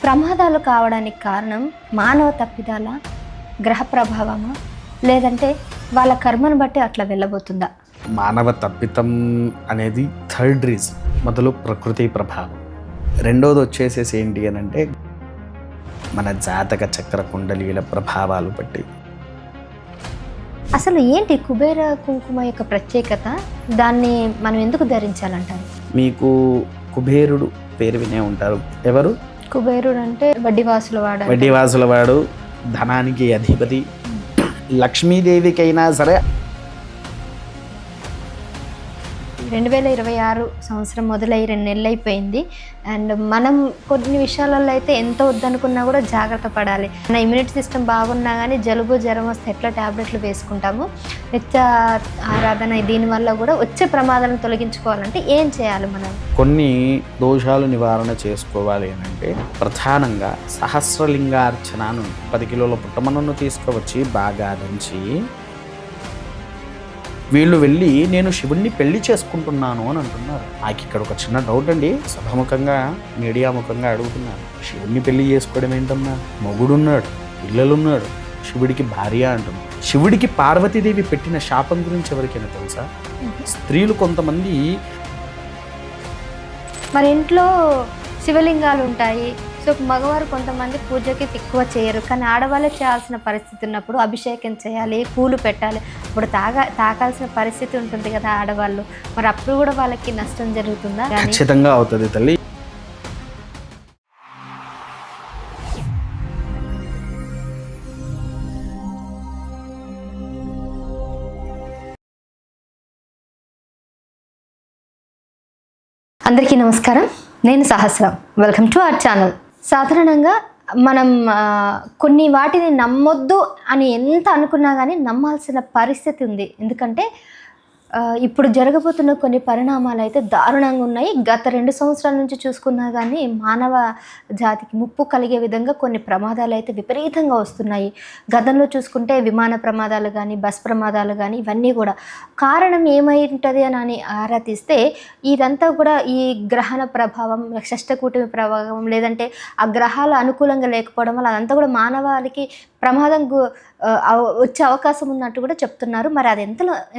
ప్రమాదాలు కావడానికి కారణం మానవ తప్పిదాల, గ్రహ ప్రభావమా, లేదంటే వాళ్ళ కర్మను బట్టి అట్లా వెళ్ళబోతుందా? మానవ తప్పితం అనేది థర్డ్ రీజన్. మొదలు ప్రకృతి ప్రభావం, రెండోది వచ్చేసేసి ఏంటి అని అంటే మన జాతక చక్ర కుండలీల ప్రభావాలు బట్టి. అసలు ఏంటి కుబేర కుంకుమ యొక్క ప్రత్యేకత? దాన్ని మనం ఎందుకు ధరించాలంటారు? మీకు కుబేరుడు పేరు వినే ఉంటారు. ఎవరు? కుబేరుడు అంటే వడ్డీవాసుల వాడు. వడ్డీవాసుల వాడు, ధనానికి అధిపతి. లక్ష్మీదేవికైనా సరే 2026 సంవత్సరం మొదలై 2 నెలలు అయిపోయింది. అండ్ మనం కొన్ని విషయాలలో అయితే ఎంత వద్దనుకున్నా కూడా జాగ్రత్త పడాలి. మన ఇమ్యూనిటీ సిస్టమ్ బాగున్నా కానీ జలుబు జ్వరం వస్తే ఎట్లా ట్యాబ్లెట్లు వేసుకుంటాము, నిత్య ఆరాధన, దీనివల్ల కూడా వచ్చే ప్రమాదాలను తొలగించుకోవాలంటే ఏం చేయాలి మనం? కొన్ని దోషాలు నివారణ చేసుకోవాలి అని అంటే ప్రధానంగా సహస్రలింగార్చనను 10 కిలోల పుట్టమన్నను తీసుకువచ్చి బాగా దంచి వీళ్ళు వెళ్ళి నేను శివుణ్ణి పెళ్లి చేసుకుంటున్నాను అని అంటున్నారు. నాకు ఇక్కడ ఒక చిన్న డౌట్ అండి, సభాముఖంగా మీడియా ముఖంగా అడుగుతున్నాను. శివుణ్ణి పెళ్లి చేసుకోవడం ఏంటమ్మా? మొగుడున్నాడు, పిల్లలున్నాడు, శివుడికి భార్య అంటున్నాడు. శివుడికి పార్వతీదేవి పెట్టిన శాపం గురించి ఎవరికైనా తెలుసా? స్త్రీలు కొంతమంది మరి ఇంట్లో శివలింగాలు ఉంటాయి. సో మగవారు కొంతమంది పూజకి ఎక్కువ చేయరు, కానీ ఆడవాళ్ళే చేయాల్సిన పరిస్థితి ఉన్నప్పుడు అభిషేకం చేయాలి, పూలు పెట్టాలి, ఇప్పుడు తాకాల్సిన పరిస్థితి ఉంటుంది కదా ఆడవాళ్ళు. మరి అప్పుడు కూడా వాళ్ళకి నష్టం జరుగుతుందా? ఖచ్చితంగా అవుతుంది తల్లి. అందరికీ నమస్కారం, నేను సహస్రం. Welcome to our channel. సాధారణంగా మనం కొన్ని వాటిని నమ్మొద్దు అని ఎంత అనుకున్నా కానీ నమ్మాల్సిన పరిస్థితి ఉంది. ఎందుకంటే ఇప్పుడు జరగబోతున్న కొన్ని పరిణామాలు అయితే దారుణంగా ఉన్నాయి. గత 2 సంవత్సరాల నుంచి చూసుకున్నా కానీ మానవ జాతికి ముప్పు కలిగే విధంగా కొన్ని ప్రమాదాలు అయితే విపరీతంగా వస్తున్నాయి. గతంలో చూసుకుంటే విమాన ప్రమాదాలు కానీ, బస్ ప్రమాదాలు కానీ, ఇవన్నీ కూడా కారణం ఏమై ఉంటుంది అని ఆరా తీస్తే ఇదంతా కూడా ఈ గ్రహణ ప్రభావం, షష్టకూటమి ప్రభావం, లేదంటే ఆ గ్రహాలు అనుకూలంగా లేకపోవడం వల్ల అదంతా కూడా మానవాళికి ప్రమాదం వచ్చే అవకాశం ఉన్నట్టు కూడా చెప్తున్నారు. మరి అది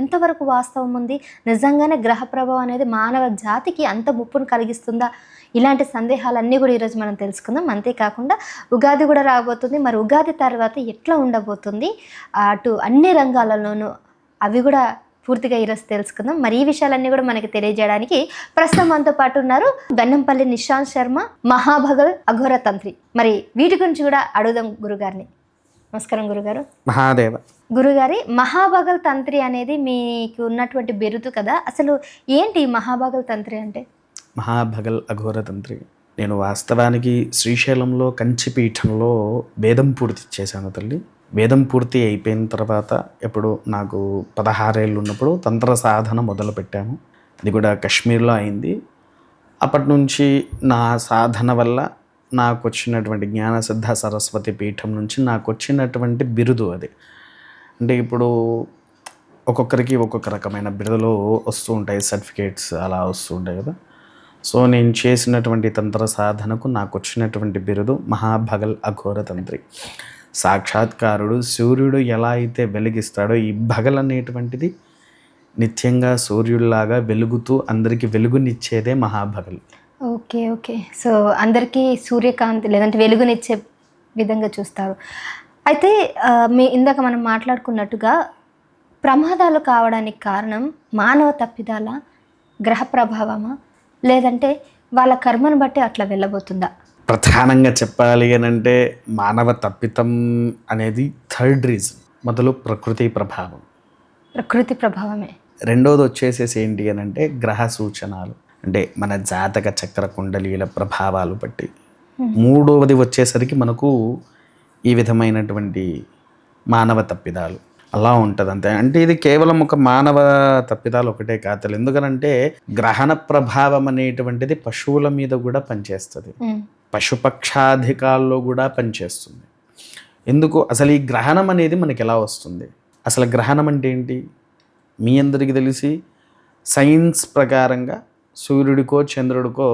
ఎంతవరకు వాస్తవం ఉంది? నిజంగానే గ్రహ ప్రభావం అనేది మానవ జాతికి అంత ముప్పును కలిగిస్తుందా? ఇలాంటి సందేహాలన్నీ కూడా ఈరోజు మనం తెలుసుకుందాం. అంతేకాకుండా ఉగాది కూడా రాబోతుంది. మరి ఉగాది తర్వాత ఎట్లా ఉండబోతుంది, అటు అన్ని రంగాలలోనూ అవి కూడా పూర్తిగా ఈరోజు తెలుసుకుందాం. మరి ఈ విషయాలన్నీ కూడా మనకి తెలియజేయడానికి ప్రస్తుతం మనతో పాటు ఉన్నారు బెన్నంపల్లి నిశాంత్ శర్మ, మహాభగల్ అఘోర తంత్రి. మరి వీటి గురించి కూడా అడుగుదాం గురుగారిని. నమస్కారం గురుగారు. మహాదేవ. గురుగారి, మహాభగల్ తంత్రి అనేది మీకు ఉన్నటువంటి బిరుదు కదా, అసలు ఏంటి మహాభగల్ తంత్రి అంటే? మహాభగల్ అఘోర తంత్రి. నేను వాస్తవానికి శ్రీశైలంలో కంచిపీఠంలో వేదం పూర్తి చేశాను తల్లి. వేదం పూర్తి అయిపోయిన తర్వాత ఎప్పుడు నాకు 16 ఏళ్ళు ఉన్నప్పుడు తంత్ర సాధన మొదలుపెట్టాము. అది కూడా కాశ్మీర్లో అయింది. అప్పటి నుంచి నా సాధన వల్ల నాకు వచ్చినటువంటి జ్ఞానసిద్ధ సరస్వతి పీఠం నుంచి నాకు వచ్చినటువంటి బిరుదు అది. అంటే ఇప్పుడు ఒక్కొక్కరికి ఒక్కొక్క రకమైన బిరుదులు వస్తూ ఉంటాయి, సర్టిఫికేట్స్ అలా వస్తూ ఉంటాయి కదా. సో నేను చేసినటువంటి తంత్ర సాధనకు నాకు వచ్చినటువంటి బిరుదు మహాభగల్ అఘోర తంత్రి. సాక్షాత్కారుడు సూర్యుడు ఎలా అయితే వెలిగిస్తాడో ఈ భగల్ అనేటువంటిది నిత్యంగా సూర్యుడిలాగా వెలుగుతూ అందరికీ వెలుగునిచ్చేదే మహాభగల్. Okay okay. సో అందరికీ సూర్యకాంతి లేదంటే వెలుగునిచ్చే విధంగా చూస్తారు. అయితే ఇందాక మనం మాట్లాడుకున్నట్టుగా ప్రమాదాలు కావడానికి కారణం మానవ తప్పిదాల, గ్రహ ప్రభావమా, లేదంటే వాళ్ళ కర్మను బట్టి అట్లా వెళ్ళబోతుందా? ప్రధానంగా చెప్పాలి అని అంటే మానవ తప్పితం అనేది థర్డ్ రీజన్. మొదలు ప్రకృతి ప్రభావం. ప్రకృతి ప్రభావమే. రెండోది వచ్చేసేసి ఏంటి అని అంటే గ్రహ సూచనలు, అంటే మన జాతక చక్ర కుండలీల ప్రభావాలు బట్టి. మూడవది వచ్చేసరికి మనకు ఈ విధమైనటువంటి మానవ తప్పిదాలు అలా ఉంటుంది అంతే. అంటే ఇది కేవలం ఒక మానవ తప్పిదాలు ఒకటే కాదు. ఎందుకనంటే గ్రహణ ప్రభావం అనేటువంటిది పశువుల మీద కూడా పనిచేస్తుంది, పశుపక్షాధికాల్లో కూడా పనిచేస్తుంది. ఎందుకు అసలు ఈ గ్రహణం అనేది మనకి ఎలా వస్తుంది? అసలు గ్రహణం అంటే ఏంటి మీ అందరికీ తెలిసి సైన్స్ ప్రకారంగా సూర్యుడికో చంద్రుడికో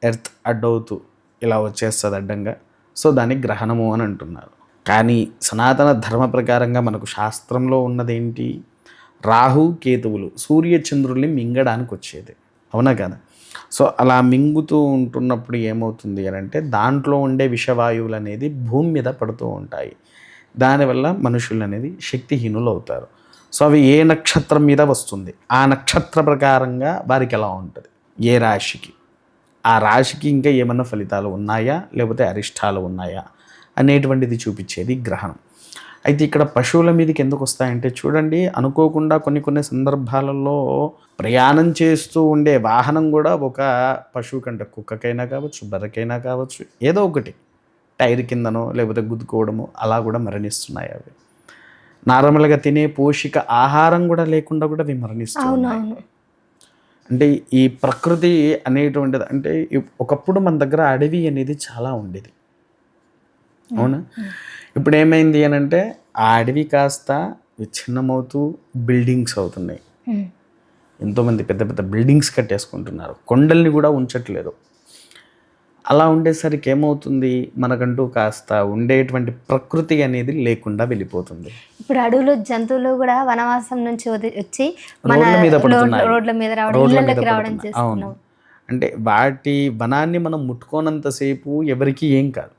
ఎర్త్ అడ్డవుతూ ఇలా వచ్చేస్తుంది అడ్డంగా. సో దాన్ని గ్రహణము అని అంటున్నారు. కానీ సనాతన ధర్మ ప్రకారంగా మనకు శాస్త్రంలో ఉన్నదేంటి? రాహు కేతువులు సూర్యచంద్రుల్ని మింగడానికి వచ్చేది, అవునా కదా? సో అలా మింగుతూ ఉంటున్నప్పుడు ఏమవుతుంది అని అంటే దాంట్లో ఉండే విషవాయువులు అనేది భూమి మీద పడుతూ ఉంటాయి. దానివల్ల మనుషులు అనేది శక్తిహీనులు అవుతారు. సో అవి ఏ నక్షత్రం మీద వస్తుంది, ఆ నక్షత్ర ప్రకారంగా వారికి ఎలా ఉంటుంది, ఏ రాశికి, ఆ రాశికి ఇంకా ఏమన్నా ఫలితాలు ఉన్నాయా లేకపోతే అరిష్టాలు ఉన్నాయా అనేటువంటిది చూపించేది గ్రహణం. అయితే ఇక్కడ పశువుల మీదకి ఎందుకు వస్తాయంటే చూడండి, అనుకోకుండా కొన్ని సందర్భాలలో ప్రయాణం చేస్తూ ఉండే వాహనం కూడా ఒక పశువు కంటే, కుక్కకైనా కావచ్చు, బర్రెకైనా కావచ్చు, ఏదో ఒకటి టైర్ కిందనో లేకపోతే గుద్దుకోవడము అలా కూడా మరణిస్తున్నాయి. అవి నార్మల్గా తినే పోషక ఆహారం కూడా లేకుండా కూడా అవి మరణిస్తున్నాయి. అంటే ఈ ప్రకృతి అనేటువంటిది, అంటే ఒకప్పుడు మన దగ్గర అడవి అనేది చాలా ఉండేది, అవునా? ఇప్పుడు ఏమైంది అని అంటే ఆ అడవి కాస్త విచ్ఛిన్నమవుతూ బిల్డింగ్స్ అవుతున్నాయి. ఎంతోమంది పెద్ద పెద్ద బిల్డింగ్స్ కట్టేసుకుంటున్నారు, కొండల్ని కూడా ఉంచట్లేదు. అలా ఉండేసరికి ఏమవుతుంది, మనకంటూ కాస్త ఉండేటువంటి ప్రకృతి అనేది లేకుండా వెళ్ళిపోతుంది. ఇప్పుడు అడవులు జంతువులు కూడా వనవాసం నుంచి వచ్చి రోడ్ల మీద పడుతున్నాయి, రోడ్ల మీద రావడం అవును. అంటే వాటి వనాన్ని మనం ముట్టుకోనంతసేపు ఎవరికి ఏం కాదు,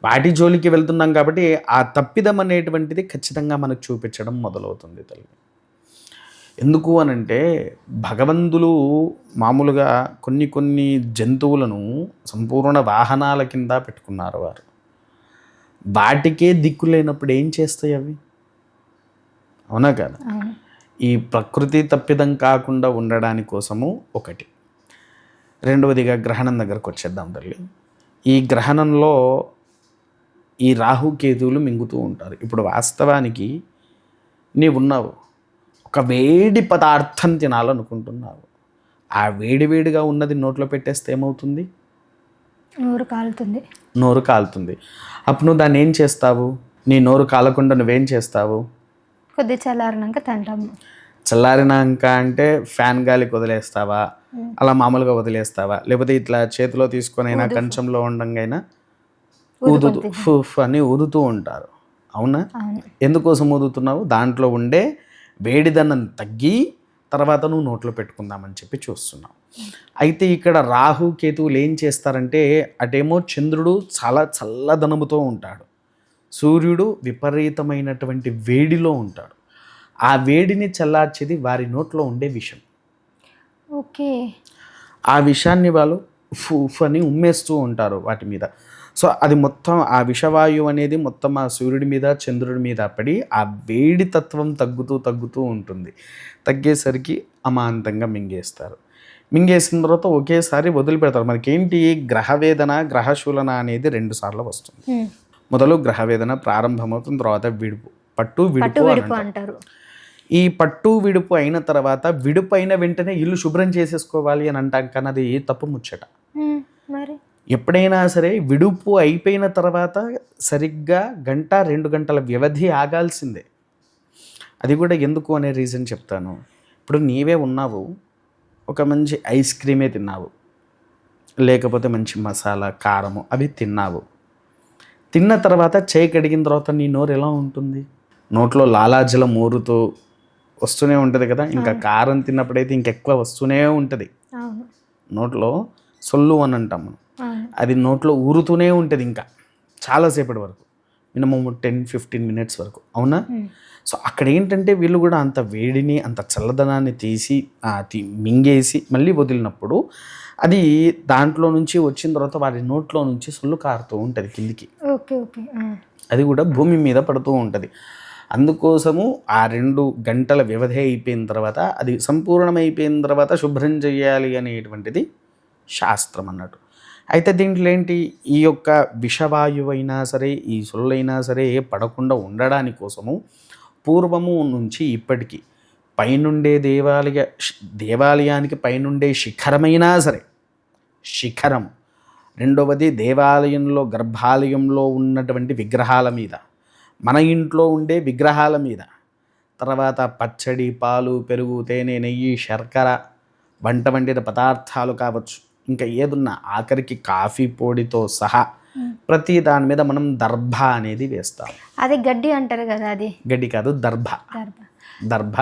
వాటి జోలికి వెళ్తున్నాం కాబట్టి ఆ తప్పిదం అనేటువంటిది ఖచ్చితంగా మనకు చూపించడం మొదలవుతుంది తల్లి. ఎందుకు అనంటే భగవంతులు మామూలుగా కొన్ని జంతువులను సంపూర్ణ వాహనాల కింద పెట్టుకున్నారు వారు. వాటికే దిక్కు లేనప్పుడు ఏం చేస్తాయి అవి, అవునా కదా? ఈ ప్రకృతి తప్పిదం కాకుండా ఉండడానికి కోసము ఒకటి. రెండవదిగా గ్రహణం దగ్గరకు వచ్చేద్దాం తల్లి. ఈ గ్రహణంలో ఈ రాహుకేతువులు మింగుతూ ఉంటారు. ఇప్పుడు వాస్తవానికి నీవున్నావు, ఒక వేడి పదార్థం తినాలనుకుంటున్నావు, ఆ వేడివేడిగా ఉన్నది నోట్లో పెట్టేస్తే ఏమవుతుంది, నోరు కాలుతుంది. అప్పుడు నువ్వు దాన్ని ఏం చేస్తావు, నీ నోరు కాలకుండా నువ్వేం చేస్తావు, కొద్ది చల్లారినాక తింటాము. చల్లారినాక అంటే ఫ్యాన్ గాలికి వదిలేస్తావా, అలా మామూలుగా వదిలేస్తావా, లేకపోతే ఇట్లా చేతిలో తీసుకొని అయినా కంచంలో ఉండంగా ఊదుతూ ఫుఫ్ అని ఊదుతూ ఉంటారు, అవునా? ఎందుకోసం ఊదుతున్నావు, దాంట్లో ఉండే వేడిదనం తగ్గి తర్వాత నువ్వు నోట్లో పెట్టుకుందామని చెప్పి చూస్తున్నావు. అయితే ఇక్కడ రాహు కేతువులు ఏం చేస్తారంటే, అటేమో చంద్రుడు చాలా చల్లదనముతో ఉంటాడు, సూర్యుడు విపరీతమైనటువంటి వేడిలో ఉంటాడు. ఆ వేడిని చల్లార్చేది వారి నోట్లో ఉండే విషం. ఓకే, ఆ విషాన్ని వాళ్ళు ఉఫ్ అని ఉమ్మేస్తూ ఉంటారు వాటి మీద. సో అది మొత్తం ఆ విషవాయువు అనేది మొత్తం ఆ సూర్యుడి మీద చంద్రుడి మీద పడి ఆ వేడి తత్వం తగ్గుతూ ఉంటుంది. తగ్గేసరికి అమాంతంగా మింగేస్తారు. మింగేసిన తర్వాత ఒకేసారి వదిలిపెడతారు. మనకేంటి, గ్రహవేదన గ్రహశూలన అనేది 2 సార్లు వస్తుంది. మొదలు గ్రహవేదన ప్రారంభమవుతుంది, తర్వాత విడుపు, పట్టు విడుపు అంటారు. ఈ పట్టు విడుపు అయిన తర్వాత విడుపు అయిన వెంటనే ఇల్లు శుభ్రం చేసేసుకోవాలి అని అంటాం, కానీ అది తప్పు ముచ్చట. మరి ఎప్పుడైనా సరే విడుపు అయిపోయిన తర్వాత సరిగ్గా 1-2 గంటల వ్యవధి ఆగాల్సిందే. అది కూడా ఎందుకు అనే రీజన్ చెప్తాను. ఇప్పుడు నీవే ఉన్నావు, ఒక మంచి ఐస్ క్రీమే తిన్నావు, లేకపోతే మంచి మసాలా కారము అవి తిన్నావు. తిన్న తర్వాత చేయి కడిగిన తర్వాత నీ నోరు ఎలా ఉంటుంది, నోట్లో లాలాజలం ఊరుతూ వస్తూనే ఉంటుంది కదా. ఇంకా కారం తిన్నప్పుడైతే ఇంకెక్కువ వస్తూనే ఉంటుంది నోట్లో, సొల్లు అని అంటాం మనం. అది నోట్లో ఊరుతూనే ఉంటుంది ఇంకా చాలాసేపటి వరకు, మినిమం 10-15 మినిట్స్ వరకు, అవునా? సో అక్కడ ఏంటంటే వీళ్ళు కూడా అంత వేడిని అంత చల్లదనాన్ని తీసి మింగేసి మళ్ళీ వదిలినప్పుడు అది దాంట్లో నుంచి వచ్చిన తర్వాత వారి నోట్లో నుంచి సొల్లు కారుతూ ఉంటుంది కిందికి. అది కూడా భూమి మీద పడుతూ ఉంటుంది. అందుకోసము ఆ 2 గంటల వ్యవధి అయిపోయిన తర్వాత, అది సంపూర్ణమైపోయిన తర్వాత శుభ్రం చేయాలి అనేటువంటిది శాస్త్రం అన్నట్టు. అయితే దీంట్లో ఏంటి, ఈ యొక్క విషవాయువు అయినా సరే ఈ సొల్లైనా సరే పడకుండా ఉండడానికి కోసము పూర్వము నుంచి ఇప్పటికీ పైనుండే దేవాలయానికి పైనుండే శిఖరమైనా సరే, శిఖరం, రెండవది దేవాలయంలో గర్భాలయంలో ఉన్నటువంటి విగ్రహాల మీద, మన ఇంట్లో ఉండే విగ్రహాల మీద, తర్వాత పచ్చడి, పాలు, పెరుగు, తేనె, నెయ్యి, శర్కర, వంట వండిన పదార్థాలు కావచ్చు, ఇంకా ఏదున్నా ఆఖరికి కాఫీ పొడితో సహా ప్రతి దాని మీద మనం దర్భ అనేది వేస్తాం. అది గడ్డి అంటారు కదా, అది గడ్డి కాదు, దర్భ. దర్భ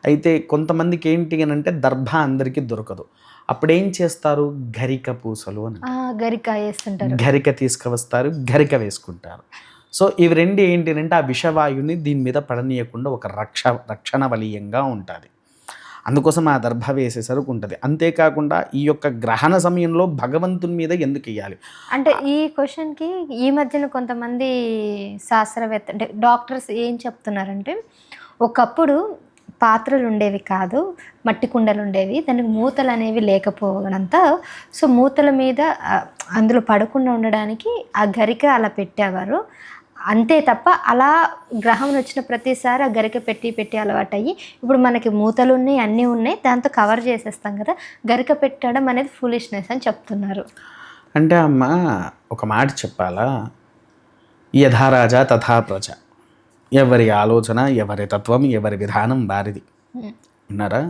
అయితే కొంతమందికి ఏంటి అని అంటే దర్భ అందరికీ దొరకదు. అప్పుడు ఏం చేస్తారు, గరిక పూసలు అని, గరిక వేస్తుంటారు. గరిక తీసుకువస్తారు, గరిక వేసుకుంటారు. సో ఇవి రెండు ఏంటి అంటే ఆ విషవాయుని దీని మీద పడనీయకుండా ఒక రక్షణ వలయంగా ఉంటుంది. అందుకోసం ఆ దర్భ వేసేసరికి ఉంటుంది. అంతేకాకుండా ఈ యొక్క గ్రహణ సమయంలో భగవంతుని మీద ఎందుకు వేయాలి అంటే ఈ క్వశ్చన్కి ఈ మధ్యన కొంతమంది శాస్త్రవేత్త అంటే డాక్టర్స్ ఏం చెప్తున్నారంటే, ఒకప్పుడు పాత్రలు ఉండేవి కాదు, మట్టి కుండలు ఉండేవి, దానికి మూతలు అనేవి లేకపోవడంతో సో మూతల మీద అందులో పడకుండా ఉండడానికి ఆ గరిక అలా పెట్టేవారు. అంతే తప్ప అలా గ్రహం వచ్చిన ప్రతిసారి ఆ గరిక పెట్టి అలవాటు అయ్యి ఇప్పుడు మనకి మూతలు ఉన్నాయి, అన్నీ ఉన్నాయి, దాంతో కవర్ చేసేస్తాం కదా, గరిక పెట్టడం అనేది ఫూలిష్నెస్ అని చెప్తున్నారు. అంటే అమ్మ ఒక మాట చెప్పాలా, యథా రాజా తథా ప్రజ. ఎవరి ఆలోచన, ఎవరి తత్వం, ఎవరి విధానం వారిది. విన్నారా?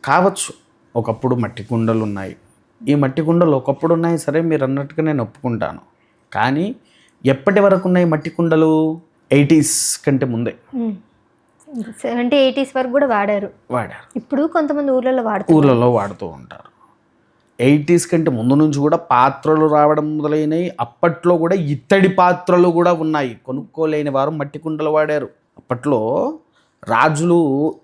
కావచ్చు ఒకప్పుడు మట్టి కుండలు ఉన్నాయి, ఈ మట్టి కుండలు ఒకప్పుడు ఉన్నాయి, సరే మీరు అన్నట్టుగా నేను ఒప్పుకుంటాను. కానీ ఎప్పటి వరకు ఉన్నాయి మట్టి కుండలు? 80s కంటే ముందే, 70s 80s వరకు కూడా వాడారు. ఇప్పుడు కొంతమంది ఊర్లలో వాడుతూ ఉంటారు. 80s కంటే ముందు నుంచి కూడా పాత్రలు రావడం మొదలైనవి. అప్పట్లో కూడా ఇత్తడి పాత్రలు కూడా ఉన్నాయి. కొనుక్కోలేని వారు మట్టి కుండలు వాడారు. అప్పట్లో రాజులు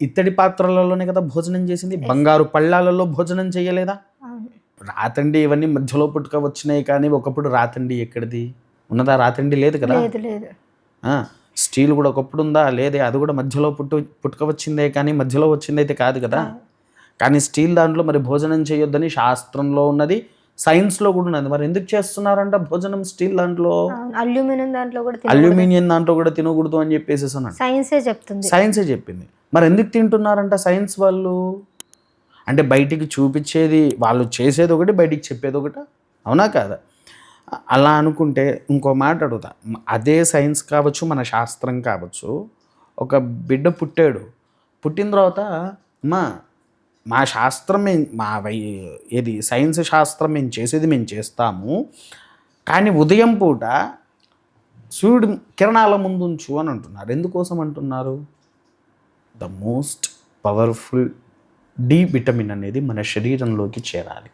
ఇత్తడి పాత్రలలోనే కదా భోజనం చేసింది, బంగారు పళ్ళాలలో భోజనం చేయలేదా? రాతండి ఇవన్నీ మధ్యలో పుట్టుక వచ్చినాయి, కానీ ఒకప్పుడు రాతండి ఎక్కడిది ఉన్నదా? రాతండి లేదు కదా. స్టీల్ కూడా ఒకప్పుడు ఉందా? లేదే. అది కూడా మధ్యలో పుట్టుక వచ్చిందే, కానీ మధ్యలో వచ్చిందైతే కాదు కదా. కానీ స్టీల్ దాంట్లో మరి భోజనం చేయొద్దని శాస్త్రంలో ఉన్నది, సైన్స్లో కూడా ఉన్నది. మరి ఎందుకు చేస్తున్నారంట భోజనం స్టీల్ దాంట్లో? అల్యూమినియం దాంట్లో కూడా తినకూడదు అని చెప్పేసి సైన్సే చెప్పింది. మరి ఎందుకు తింటున్నారంట సైన్స్ వాళ్ళు? అంటే బయటికి చూపించేది వాళ్ళు చేసేది ఒకటి, బయటికి చెప్పేది ఒకటి, అవునా కాదా? అలా అనుకుంటే ఇంకో మాట అడుగుతా, అదే సైన్స్ కావచ్చు, మన శాస్త్రం కావచ్చు. ఒక బిడ్డ పుట్టిన తర్వాత మా శాస్త్రం ఏది సైన్స్ శాస్త్రం మేము చేసేది మేము చేస్తాము, కానీ ఉదయం పూట సూర్యుడు కిరణాల ముందు ఉంచు అని అంటున్నారు. ఎందుకోసం అంటున్నారు? The most powerful D vitamin అనేది మన శరీరంలోకి చేరాలి.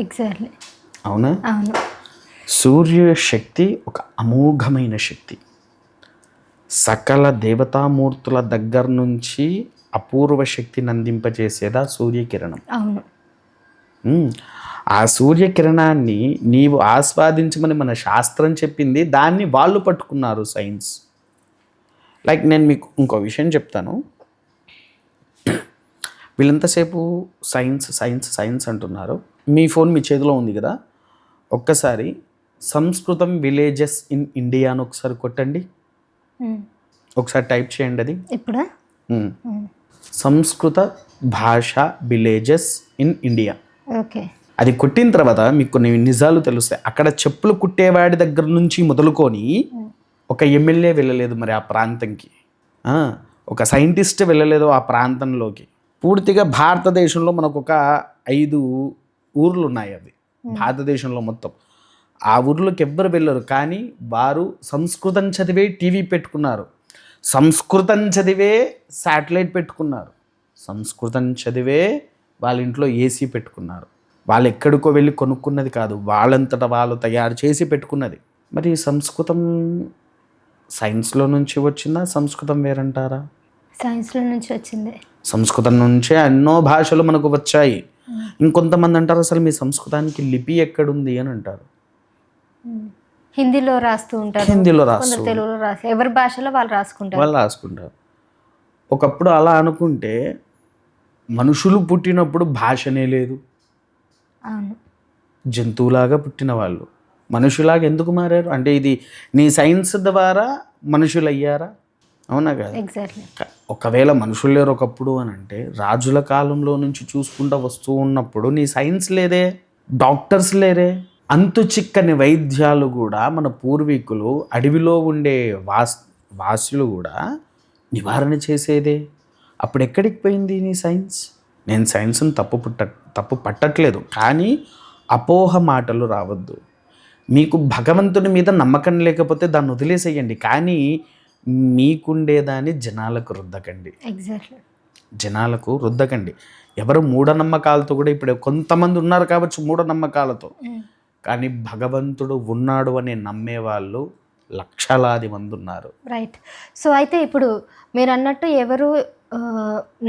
ఎగ్జాక్ట్లీ. అవునా? సూర్య శక్తి ఒక అమోఘమైన శక్తి. సకల దేవతామూర్తుల దగ్గర నుంచి అపూర్వ శక్తిని అందింపజేసేదా సూర్యకిరణం. ఆ సూర్యకిరణాన్ని నీవు ఆస్వాదించమని మన శాస్త్రం చెప్పింది, దాన్ని వాళ్ళు పట్టుకున్నారు సైన్స్. లైక్ నేను మీకు ఇంకో విషయం చెప్తాను. వీళ్ళంతసేపు సైన్స్ సైన్స్ సైన్స్ అంటున్నారు. మీ ఫోన్ మీ చేతిలో ఉంది కదా, ఒక్కసారి సంస్కృతం విలేజెస్ ఇన్ ఇండియా అని ఒకసారి కొట్టండి, ఒకసారి టైప్ చేయండి. అది ఇప్పుడు సంస్కృత భాష విలేజెస్ ఇన్ ఇండియా. ఓకే. అది కొట్టిన తర్వాత మీకు కొన్ని నిజాలు తెలుస్తాయి. అక్కడ చెప్పులు కుట్టేవాడి దగ్గర నుంచి మొదలుకొని ఒక ఎమ్మెల్యే వెళ్ళలేదు మరి ఆ ప్రాంతంకి, ఒక సైంటిస్ట్ వెళ్ళలేదు ఆ ప్రాంతంలోకి. పూర్తిగా భారతదేశంలో మనకు ఒక 5 ఊర్లు ఉన్నాయి. అవి భారతదేశంలో మొత్తం ఆ ఊర్లోకి ఎవ్వరు వెళ్ళరు, కానీ వారు సంస్కృతం చదివే టీవీ పెట్టుకున్నారు, సంస్కృతం చదివే శాటిలైట్ పెట్టుకున్నారు, సంస్కృతం చదివే వాళ్ళ ఇంట్లో ఏసీ పెట్టుకున్నారు. వాళ్ళు ఎక్కడికో వెళ్ళి కొనుక్కున్నది కాదు, వాళ్ళంతటా వాళ్ళు తయారు చేసి పెట్టుకున్నది. మరి సంస్కృతం సైన్స్లో నుంచి వచ్చిందా? సంస్కృతం వేరంటారా? సైన్స్లో నుంచి వచ్చింది. సంస్కృతం నుంచే ఎన్నో భాషలు మనకు వచ్చాయి. ఇంకొంతమంది అంటారు అసలు మీ సంస్కృతానికి లిపి ఎక్కడుంది అని అంటారు. హిందీలో రాస్తూ ఉంటారు, హిందీలో రాస్తూ, తెలుగులో రాస్తూ, ఎవరి భాషలో వాళ్ళు రాసుకుంటారు. ఒకప్పుడు అలా అనుకుంటే మనుషులు పుట్టినప్పుడు భాషనే లేదు, జంతువులాగా పుట్టిన వాళ్ళు మనుషులాగా ఎందుకు మారారు? అంటే ఇది నీ సైన్స్ ద్వారా మనుషులు అయ్యారా? అవునా కదా? ఎగ్జాక్ట్లీ. ఒకవేళ మనుషులు లేరు ఒకప్పుడు అని అంటే రాజుల కాలంలో నుంచి చూసుకుంటూ వస్తూ ఉన్నప్పుడు నీ సైన్స్ లేదే, డాక్టర్స్ లేరే, అంతు చిక్కని వైద్యాలు కూడా మన పూర్వీకులు అడవిలో ఉండే వాసులు కూడా నివారణ చేసేదే. అప్పుడు ఎక్కడికి పోయింది నీ సైన్స్? నేను సైన్స్ని తప్పు పట్టట్లేదు, కానీ అపోహ మాటలు రావద్దు. మీకు భగవంతుని మీద నమ్మకం లేకపోతే దాన్ని వదిలేసేయండి, కానీ మీకుండేదాన్ని జనాలకు రుద్దకండి. ఎగ్జాక్ట్లీ. జనాలకు రుద్దకండి. ఎవరు మూఢనమ్మకాలతో కూడా, ఇప్పుడు కొంతమంది ఉన్నారు కావచ్చు మూఢనమ్మకాలతో, కానీ భగవంతుడు ఉన్నాడు అని నమ్మేవాళ్ళు లక్షలాది మంది ఉన్నారు. రైట్. సో అయితే ఇప్పుడు మీరు అన్నట్టు ఎవరు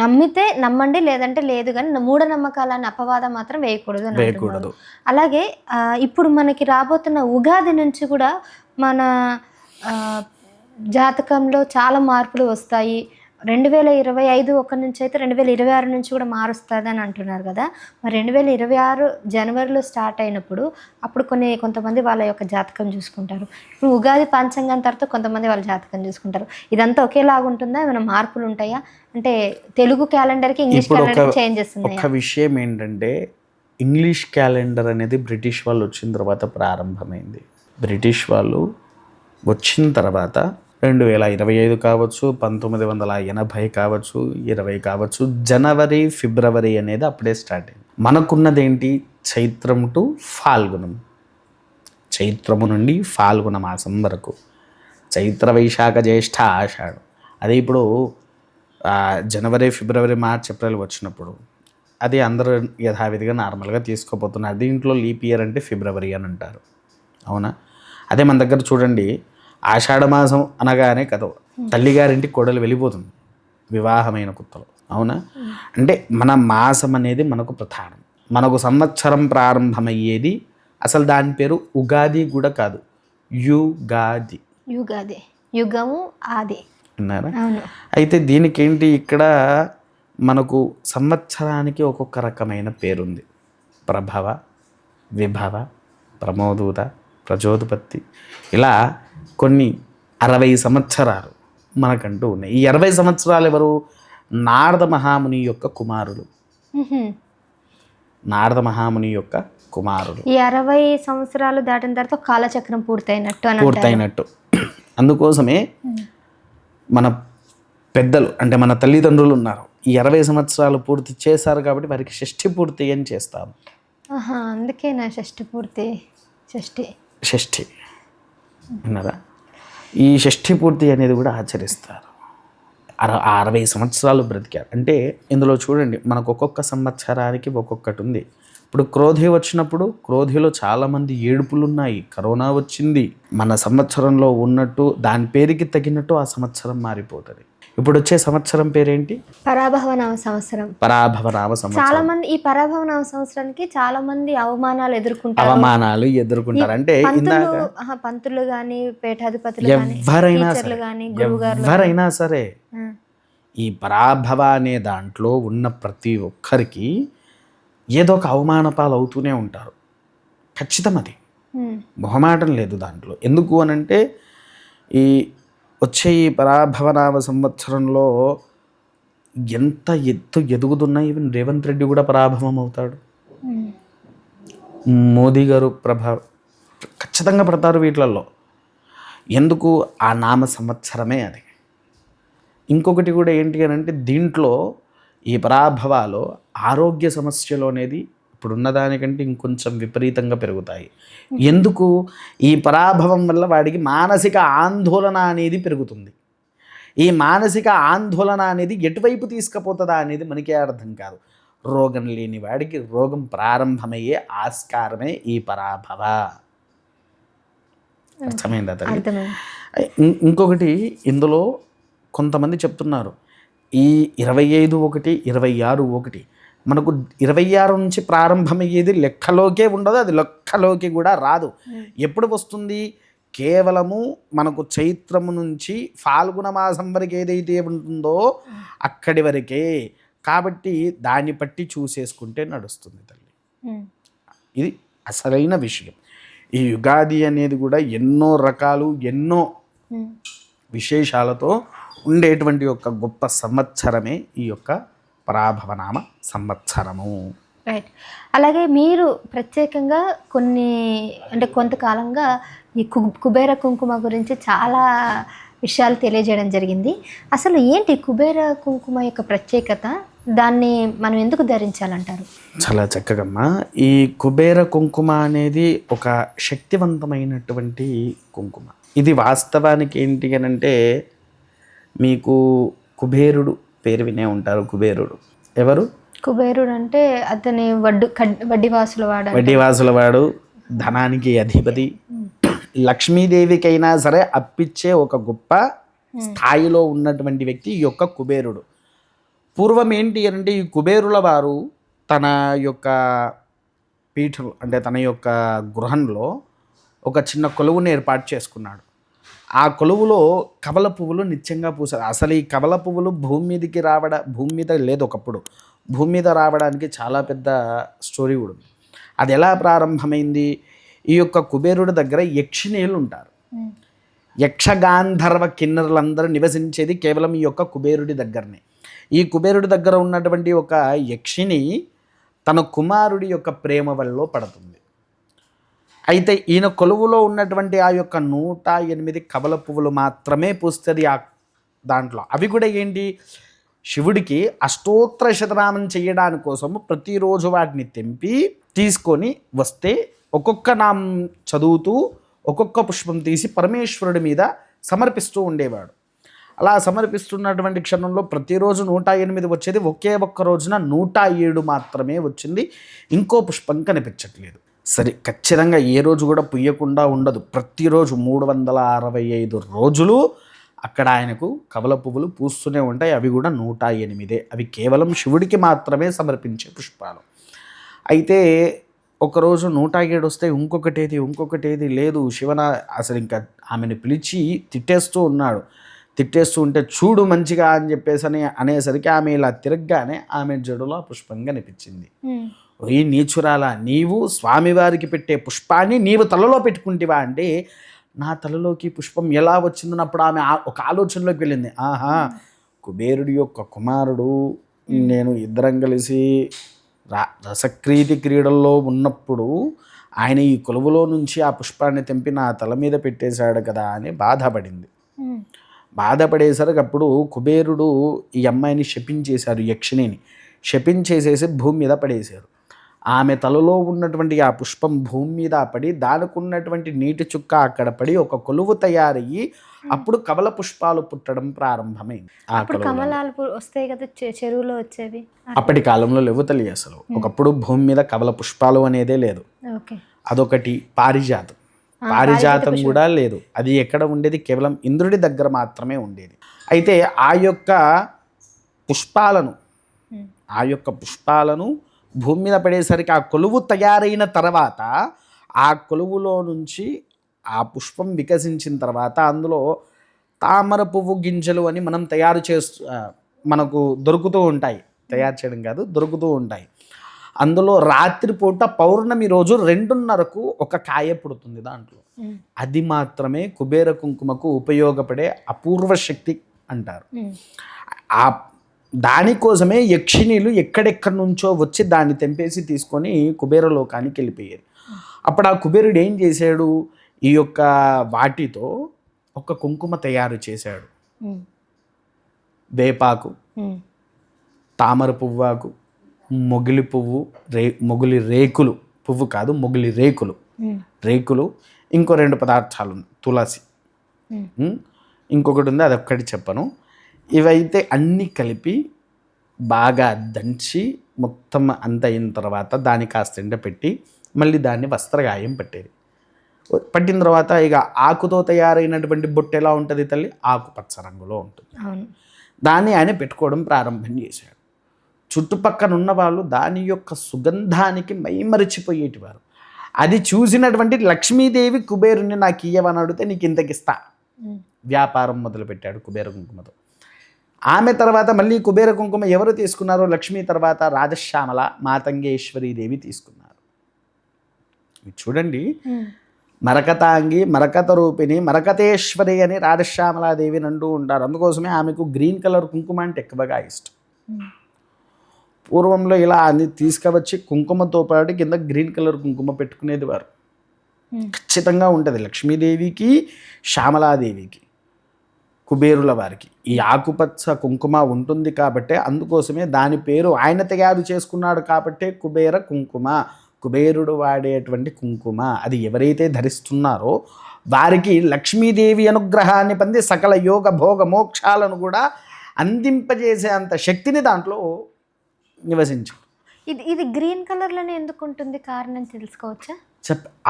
నమ్మితే నమ్మండి, లేదంటే లేదు, కానీ మూఢనమ్మకాలని అపవాదం మాత్రం వేయకూడదు అని అంటున్నారు. అలాగే ఇప్పుడు మనకి రాబోతున్న ఉగాది నుంచి కూడా మన జాతకంలో చాలా మార్పులు వస్తాయి. 2025 ఒకటి నుంచి అయితే 2026 నుంచి కూడా మారుస్తుంది అని అంటున్నారు కదా. మరి 2026 జనవరిలో స్టార్ట్ అయినప్పుడు అప్పుడు కొంతమంది వాళ్ళ యొక్క జాతకం చూసుకుంటారు. ఇప్పుడు ఉగాది పంచాంగం తర్వాత కొంతమంది వాళ్ళ జాతకం చూసుకుంటారు. ఇదంతా ఒకేలాగా ఉంటుందా, ఏమైనా మార్పులు ఉంటాయా? అంటే తెలుగు క్యాలెండర్కి ఇంగ్లీష్ క్యాలెండర్కి చేంజెస్ ఉన్నాయి. ఒక విషయం ఏంటంటే, ఇంగ్లీష్ క్యాలెండర్ అనేది బ్రిటిష్ వాళ్ళు వచ్చిన తర్వాత ప్రారంభమైంది. బ్రిటిష్ వాళ్ళు వచ్చిన తర్వాత 2025 కావచ్చు, 1980 కావచ్చు, 20 కావచ్చు, జనవరి ఫిబ్రవరి అనేది అప్పుడే స్టార్ట్ అయింది. మనకున్నదేంటి, చైత్రం టు ఫాల్గుణం, చైత్రము నుండి ఫాల్గుణ మాసం వరకు, చైత్ర వైశాఖ జ్యేష్ఠ ఆషాఢం. అదే ఇప్పుడు జనవరి ఫిబ్రవరి మార్చ్ ఏప్రిల్ వచ్చినప్పుడు అది అందరూ యథావిధిగా నార్మల్గా తీసుకోపోతున్నారు. దీంట్లో లీప్ ఇయర్ అంటే ఫిబ్రవరి అని అంటారు, అవునా? అదే మన దగ్గర చూడండి, ఆషాఢ మాసం అనగానే కదా తల్లిగారింటికి కోడలు వెళ్ళిపోతుంది వివాహమైన కొత్తలో, అవునా? అంటే మన మాసం అనేది మనకు ప్రధానం. మనకు సంవత్సరం ప్రారంభమయ్యేది అసలు దాని పేరు ఉగాది కూడా కాదు, యుగాది. యుగాది, యుగము ఆది అన్నారా? అయితే దీనికి ఏంటి, ఇక్కడ మనకు సంవత్సరానికి ఒక్కొక్క రకమైన పేరుంది. ప్రభవ, విభవ, ప్రమోదూత, ప్రజోత్పత్తి, ఇలా కొన్ని 60 సంవత్సరాలు మనకంటూ ఉన్నాయి. ఈ 60 సంవత్సరాలు ఎవరు? నారద మహాముని యొక్క కుమారులు. నారద మహాముని యొక్క కుమారులు. ఈ 60 సంవత్సరాలు దాటిన తర్వాత కాలచక్రం పూర్తయినట్టు. అందుకోసమే మన పెద్దలు అంటే మన తల్లిదండ్రులు ఉన్నారు, ఈ 60 సంవత్సరాలు పూర్తి చేశారు కాబట్టి వారికి షష్ఠి పూర్తి అని చేస్తాము. అందుకే నా షష్ఠి విన్నారా? ఈ షష్ఠి పూర్తి అనేది కూడా ఆచరిస్తారు. 60 సంవత్సరాలు బ్రతికారు అంటే ఇందులో చూడండి, మనకు ఒక్కొక్క సంవత్సరానికి ఒక్కొక్కటి ఉంది. ఇప్పుడు క్రోధి వచ్చినప్పుడు క్రోధిలో చాలామంది ఏడుపులు ఉన్నాయి. కరోనా వచ్చింది, మన సంవత్సరంలో ఉన్నట్టు దాని పేరుకి తగినట్టు ఆ సంవత్సరం మారిపోతుంది. ఇప్పుడు వచ్చే సంవత్సరం పేరేంటి? పరాభవనామ సంవత్సరం. చాలా మంది ఈ పరాభవనామ సంవత్సరానికి చాలా మంది అవమానాలు ఎదుర్కొంటారు. అంటే పంతులు గాని, పీఠాధిపతులు ఎవరైనా సరే ఈ పరాభవ అనే దాంట్లో ఉన్న ప్రతి ఒక్కరికి ఏదో ఒక అవమానపాలు అవుతూనే ఉంటారు. ఖచ్చితం, అది మొహమాటం లేదు దాంట్లో. ఎందుకు అనంటే ఈ వచ్చే ఈ పరాభవనామ సంవత్సరంలో ఎంత ఎదుగుతున్నా ఈవెన్ రేవంత్ రెడ్డి కూడా పరాభవం అవుతాడు. మోదీ గారు ఖచ్చితంగా పడతారు వీటిలలో. ఎందుకు? ఆ నామ సంవత్సరమే అది. ఇంకొకటి కూడా ఏంటి అని అంటే, దీంట్లో ఈ పరాభవాలో ఆరోగ్య సమస్యలు అనేది ఇప్పుడున్న దానికంటే ఇంకొంచెం విపరీతంగా పెరుగుతాయి. ఎందుకు? ఈ పరాభవం వల్ల వాడికి మానసిక ఆందోళన అనేది పెరుగుతుంది. ఈ మానసిక ఆందోళన అనేది ఎటువైపు తీసుకుపోతుందా అనేది మనకే అర్థం కాదు. రోగం లేని వాడికి రోగం ప్రారంభమయ్యే ఆస్కారమే ఈ పరాభవ. అర్థమైందా? ఇంకొకటి ఇందులో కొంతమంది చెప్తున్నారు, ఈ 25/1, 26/1 మనకు 26 నుంచి ప్రారంభమయ్యేది లెక్కలోకే ఉండదు, అది లెక్కలోకి కూడా రాదు. ఎప్పుడు వస్తుంది? కేవలము మనకు చైత్రము నుంచి ఫాల్గుణ మాసం వరకు ఏదైతే ఉంటుందో అక్కడి వరకే. కాబట్టి దాన్ని బట్టి చూసేసుకుంటే నడుస్తుంది తల్లి. ఇది అసలైన విషయం. ఈ యుగాది అనేది కూడా ఎన్నో రకాలు, ఎన్నో విశేషాలతో ఉండేటువంటి ఒక గొప్ప సంవత్సరమే ఈ యొక్క పరాభవనామ సంవత్సరము. రైట్. అలాగే మీరు ప్రత్యేకంగా కొంతకాలంగా ఈ కుబేర కుంకుమ గురించి చాలా విషయాలు తెలియజేయడం జరిగింది. అసలు ఏంటి కుబేర కుంకుమ యొక్క ప్రత్యేకత? దాన్ని మనం ఎందుకు ధరించాలంటారు? చాలా చక్కగమ్మా. ఈ కుబేర కుంకుమ అనేది ఒక శక్తివంతమైనటువంటి కుంకుమ. ఇది వాస్తవానికి ఏంటి అని అంటే, మీకు కుబేరుడు పేరు వినే ఉంటారు. కుబేరుడు ఎవరు? కుబేరుడు అంటే అతని వడ్డీవాసుల వాడు, ధనానికి అధిపతి. లక్ష్మీదేవికైనా సరే అప్పిచ్చే ఒక గొప్ప స్థాయిలో ఉన్నటువంటి వ్యక్తి ఈ యొక్క కుబేరుడు. పూర్వం ఏంటి అంటే, ఈ కుబేరుల వారు తన యొక్క పీఠం అంటే తన యొక్క గృహంలో ఒక చిన్న కొలువుని ఏర్పాటు చేసుకున్నాడు. ఆ కొలువులో కమల పువ్వులు నిత్యంగా పూసారు. అసలు ఈ కమల పువ్వులు భూమి మీద లేదు ఒకప్పుడు. భూమి మీద రావడానికి చాలా పెద్ద స్టోరీ కూడా ఉంది. అది ఎలా ప్రారంభమైంది? ఈ యొక్క కుబేరుడి దగ్గర యక్షిణీయులు ఉంటారు. యక్షగాంధర్వ కిన్నరులందరూ నివసించేది కేవలం ఈ యొక్క కుబేరుడి దగ్గరనే. ఈ కుబేరుడి దగ్గర ఉన్నటువంటి ఒక యక్షిని తన కుమారుడి యొక్క ప్రేమ వల్ల పడుతుంది. అయితే ఈయన కొలువులో ఉన్నటువంటి ఆ యొక్క 108 కమల పువ్వులు మాత్రమే పూస్తుంది దాంట్లో. అవి కూడా ఏంటి, శివుడికి అష్టోత్తర శతనామం చేయడానికి కోసము ప్రతిరోజు వాటిని తెంపి తీసుకొని వస్తే ఒక్కొక్క నామం చదువుతూ ఒక్కొక్క పుష్పం తీసి పరమేశ్వరుడి మీద సమర్పిస్తూ ఉండేవాడు. అలా సమర్పిస్తున్నటువంటి క్షణంలో ప్రతిరోజు 108 వచ్చేది. ఒకే ఒక్క రోజున 107 మాత్రమే వచ్చింది. ఇంకో పుష్పం కనిపించట్లేదు. సరే, ఖచ్చితంగా ఏ రోజు కూడా పుయ్యకుండా ఉండదు. ప్రతిరోజు 365 రోజులు అక్కడ ఆయనకు కమల పువ్వులు పూస్తూనే ఉంటాయి. అవి కూడా 108. అవి కేవలం శివుడికి మాత్రమే సమర్పించే పుష్పాలు. అయితే ఒకరోజు 107 వస్తే ఇంకొకటేది లేదు. శివన అసలు ఇంకా ఆమెను పిలిచి తిట్టేస్తూ ఉన్నాడు. తిట్టేస్తూ ఉంటే చూడు మంచిగా అని చెప్పేసి అనేసరికి ఆమె ఇలా తిరగగానే ఆమె జడులో పుష్పం కనిపించింది. ఈ నీచురాలా, నీవు స్వామివారికి పెట్టే పుష్పాన్ని నీవు తలలో పెట్టుకుంటివా అంటే, నా తలలోకి పుష్పం ఎలా వచ్చిందన్నప్పుడు ఆమె ఒక ఆలోచనలోకి వెళ్ళింది. ఆహా, కుబేరుడి యొక్క కుమారుడు నేను ఇద్దరం కలిసి రసక్రీతి క్రీడల్లో ఉన్నప్పుడు ఆయన ఈ కొలువులో నుంచి ఆ పుష్పాన్ని తెంపి నా తల మీద పెట్టేశాడు కదా అని బాధపడింది. బాధపడేసరికి అప్పుడు కుబేరుడు ఈ అమ్మాయిని శపించేశారు. యక్షిణిని శపించేసేసి భూమి మీద పడేశారు. ఆమె తలలో ఉన్నటువంటి ఆ పుష్పం భూమి మీద పడి దానికి ఉన్నటువంటి నీటి చుక్క అక్కడ పడి ఒక కొలువు తయారయ్యి అప్పుడు కమల పుష్పాలు పుట్టడం ప్రారంభమైంది. కమలాలు వస్తాయి కదా చెరువులో వచ్చేవి, అప్పటి కాలంలో లేవు తల్లి. అసలు ఒకప్పుడు భూమి మీద కమల పుష్పాలు అనేదే లేదు. అదొకటి. పారిజాతం కూడా లేదు. అది ఎక్కడ ఉండేది? కేవలం ఇంద్రుడి దగ్గర మాత్రమే ఉండేది. అయితే ఆ యొక్క పుష్పాలను భూమి మీద పడేసరికి ఆ కొలువు తయారైన తర్వాత ఆ కొలువులో నుంచి ఆ పుష్పం వికసించిన తర్వాత అందులో తామర పువ్వు గింజలు అని మనం మనకు దొరుకుతూ ఉంటాయి. తయారు చేయడం కాదు, దొరుకుతూ ఉంటాయి. అందులో రాత్రిపూట పౌర్ణమి రోజు 2:30కు ఒక కాయ పుడుతుంది దాంట్లో. అది మాత్రమే కుబేర కుంకుమకు ఉపయోగపడే అపూర్వ శక్తి అంటారు. ఆ దానికోసమే యక్షిణీలు ఎక్కడెక్కడి నుంచో వచ్చి దాన్ని తెంపేసి తీసుకొని కుబేర లోకానికి వెళ్ళిపోయారు. అప్పుడు ఆ కుబేరుడు ఏం చేశాడు? ఈ యొక్క వాటితో ఒక కుంకుమ తయారు చేశాడు. వేపాకు, తామర పువ్వాకు, మొగిలి పువ్వు, మొగిలి రేకులు, పువ్వు కాదు మొగిలి రేకులు, ఇంకో 2 పదార్థాలు, తులసి, ఇంకొకటి ఉంది, అదొక్కటి చెప్పను. ఇవైతే అన్నీ కలిపి బాగా దంచి మొత్తం అంత అయిన తర్వాత దాన్ని కాస్త ఎండపెట్టి మళ్ళీ దాన్ని వస్త్రగాయం పట్టిన తర్వాత ఇక ఆకుతో తయారైనటువంటి బొట్టు ఎలా ఉంటుంది తల్లి? ఆకుపచ్చ రంగులో ఉంటుంది. దాన్ని ఆయన పెట్టుకోవడం ప్రారంభం చేశాడు. చుట్టుపక్కన ఉన్న వాళ్ళు దాని యొక్క సుగంధానికి మైమరిచిపోయేటివారు. అది చూసినటువంటి లక్ష్మీదేవి కుబేరుని నాకు ఇయ్యవని అడిగితే నీకు ఇంతకిస్తా వ్యాపారం మొదలుపెట్టాడు కుబేర కుంకుమతో. ఆమె తర్వాత మళ్ళీ కుబేర కుంకుమ ఎవరు తీసుకున్నారో? లక్ష్మీ తర్వాత రాజశ్యామల, మాతంగేశ్వరీ దేవి తీసుకున్నారు. చూడండి, మరకతాంగి, మరకత రూపిణి, మరకతేశ్వరి అని రాజశ్యామలాదేవిని అంటూ ఉంటారు. అందుకోసమే ఆమెకు గ్రీన్ కలర్ కుంకుమ అంటే ఎక్కువగా ఇష్టం. పూర్వంలో ఇలా అన్ని తీసుకువచ్చి కుంకుమతో పాటు కింద గ్రీన్ కలర్ కుంకుమ పెట్టుకునేది వారు. ఖచ్చితంగా ఉంటుంది లక్ష్మీదేవికి, శ్యామలాదేవికి. కుబేరుల వారికి ఈ ఆకుపచ్చ కుంకుమ ఉంటుంది కాబట్టి అందుకోసమే దాని పేరు ఆయన తయారు చేసుకున్నాడు కాబట్టే కుబేర కుంకుమ, కుబేరుడు వాడేటువంటి కుంకుమ. అది ఎవరైతే ధరిస్తున్నారో వారికి లక్ష్మీదేవి అనుగ్రహాన్ని పొంది సకల యోగ భోగ మోక్షాలను కూడా అందింపజేసే అంత శక్తిని దాంట్లో నివసించారు. ఇది గ్రీన్ కలర్లోనే ఎందుకు ఉంటుంది, కారణం తెలుసుకోవచ్చా?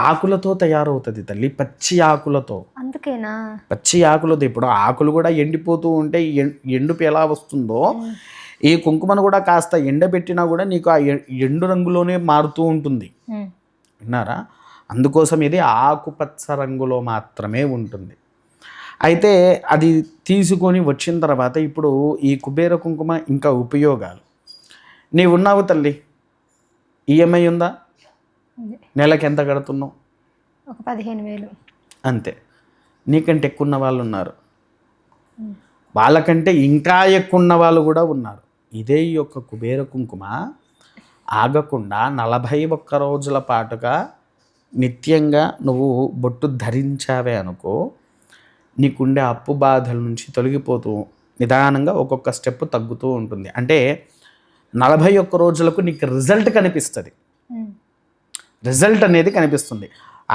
ఆకులతో తయారవుతుంది తల్లి, పచ్చి ఆకులతో. అందుకేనా? పచ్చి ఆకులతో. ఇప్పుడు ఆకులు కూడా ఎండిపోతూ ఉంటే ఎండుపు ఎలా వస్తుందో ఈ కుంకుమను కూడా కాస్త ఎండబెట్టినా కూడా నీకు ఆ ఎండు రంగులోనే మారుతూ ఉంటుంది. విన్నారా? అందుకోసం ఇది ఆకుపచ్చ రంగులో మాత్రమే ఉంటుంది. అయితే అది తీసుకొని వచ్చిన తర్వాత ఇప్పుడు ఈ కుబేర కుంకుమ ఇంకా ఉపయోగాలు. నీవు ఉన్నావు తల్లి, ఈఎంఐ ఉందా? నెలకి ఎంత కడుతున్నావు? ఒక 15,000. అంతే. నీకంటే ఎక్కువ ఉన్న వాళ్ళు ఉన్నారు, వాళ్ళకంటే ఇంకా ఎక్కువ ఉన్న వాళ్ళు కూడా ఉన్నారు. ఇదే ఈ యొక్క కుబేర కుంకుమ ఆగకుండా 41 రోజుల పాటుగా నిత్యంగా నువ్వు బొట్టు ధరించావే అనుకో, నీకుండే అప్పు బాధల నుంచి తొలగిపోతూ నిదానంగా ఒక్కొక్క స్టెప్ తగ్గుతూ ఉంటుంది. అంటే 41 రోజులకు నీకు రిజల్ట్ కనిపిస్తుంది. రిజల్ట్ అనేది కనిపిస్తుంది.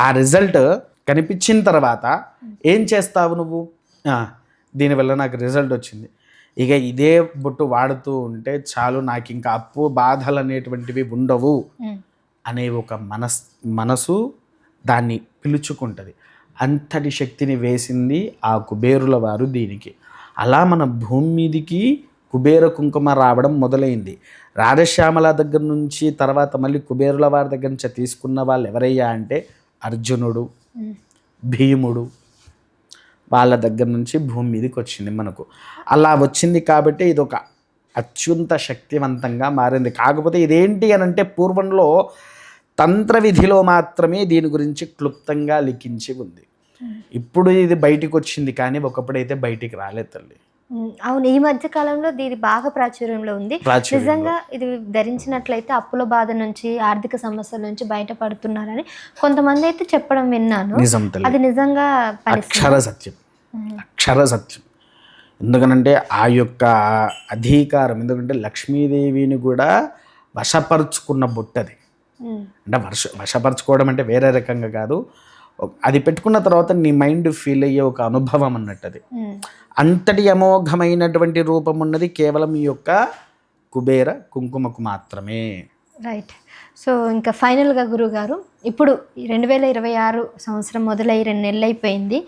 ఆ రిజల్ట్ కనిపించిన తర్వాత ఏం చేస్తావు నువ్వు? దీనివల్ల నాకు రిజల్ట్ వచ్చింది, ఇక ఇదే బొట్టు వాడుతూ ఉంటే చాలు, నాకు ఇంకా అప్పు బాధలు అనేటువంటివి ఉండవు అనే ఒక మనసు దాన్ని పిలుచుకుంటుంది. అంతటి శక్తిని వేసింది ఆ కుబేరుల వారు దీనికి. అలా మన భూమి మీదికి కుబేర కుంకుమ రావడం మొదలైంది. రాధశ్యామల దగ్గర నుంచి తర్వాత మళ్ళీ కుబేరుల వారి దగ్గర నుంచి తీసుకున్న వాళ్ళు ఎవరయ్యా అంటే అర్జునుడు, భీముడు, వాళ్ళ దగ్గర నుంచి భూమి మీదకి వచ్చింది మనకు. అలా వచ్చింది కాబట్టి ఇది ఒక అత్యంత శక్తివంతంగా మారింది. కాకపోతే ఇదేంటి అని అంటే పూర్వంలో తంత్ర విధిలో మాత్రమే దీని గురించి క్లుప్తంగా లిఖించి ఉంది. ఇప్పుడు ఇది బయటికి వచ్చింది, కానీ ఒకప్పుడైతే బయటికి రాలేదు తల్లి. అవును, ఈ మధ్య కాలంలో దీని బాగా ప్రాచుర్యంలో ఉంది. నిజంగా ఇది ధరించినట్లయితే అప్పుల బాధ నుంచి, ఆర్థిక సమస్యల నుంచి బయటపడుతున్నారని కొంతమంది అయితే చెప్పడం విన్నాను. అది నిజంగా అక్షర సత్యం, అక్షర సత్యం. ఎందుకనంటే ఆ యొక్క అధికారం, ఎందుకంటే లక్ష్మీదేవిని కూడా వశపరుచుకున్న బొట్టది. అంటే వశపరుచుకోవడం అంటే వేరే రకంగా కాదు, అది పెట్టుకున్న తర్వాత నీ మైండ్ ఫీల్ అయ్యే ఒక అనుభవం అన్నట్టు. అది అంతటి అమోఘమైనటువంటి రూపం ఉన్నది కేవలం ఈ యొక్క కుబేర కుంకుమకు మాత్రమే. రైట్. సో ఇంకా ఫైనల్గా గురుగారు, ఇప్పుడు 2026 సంవత్సరం మొదలై 2 నెలలు అయిపోయింది.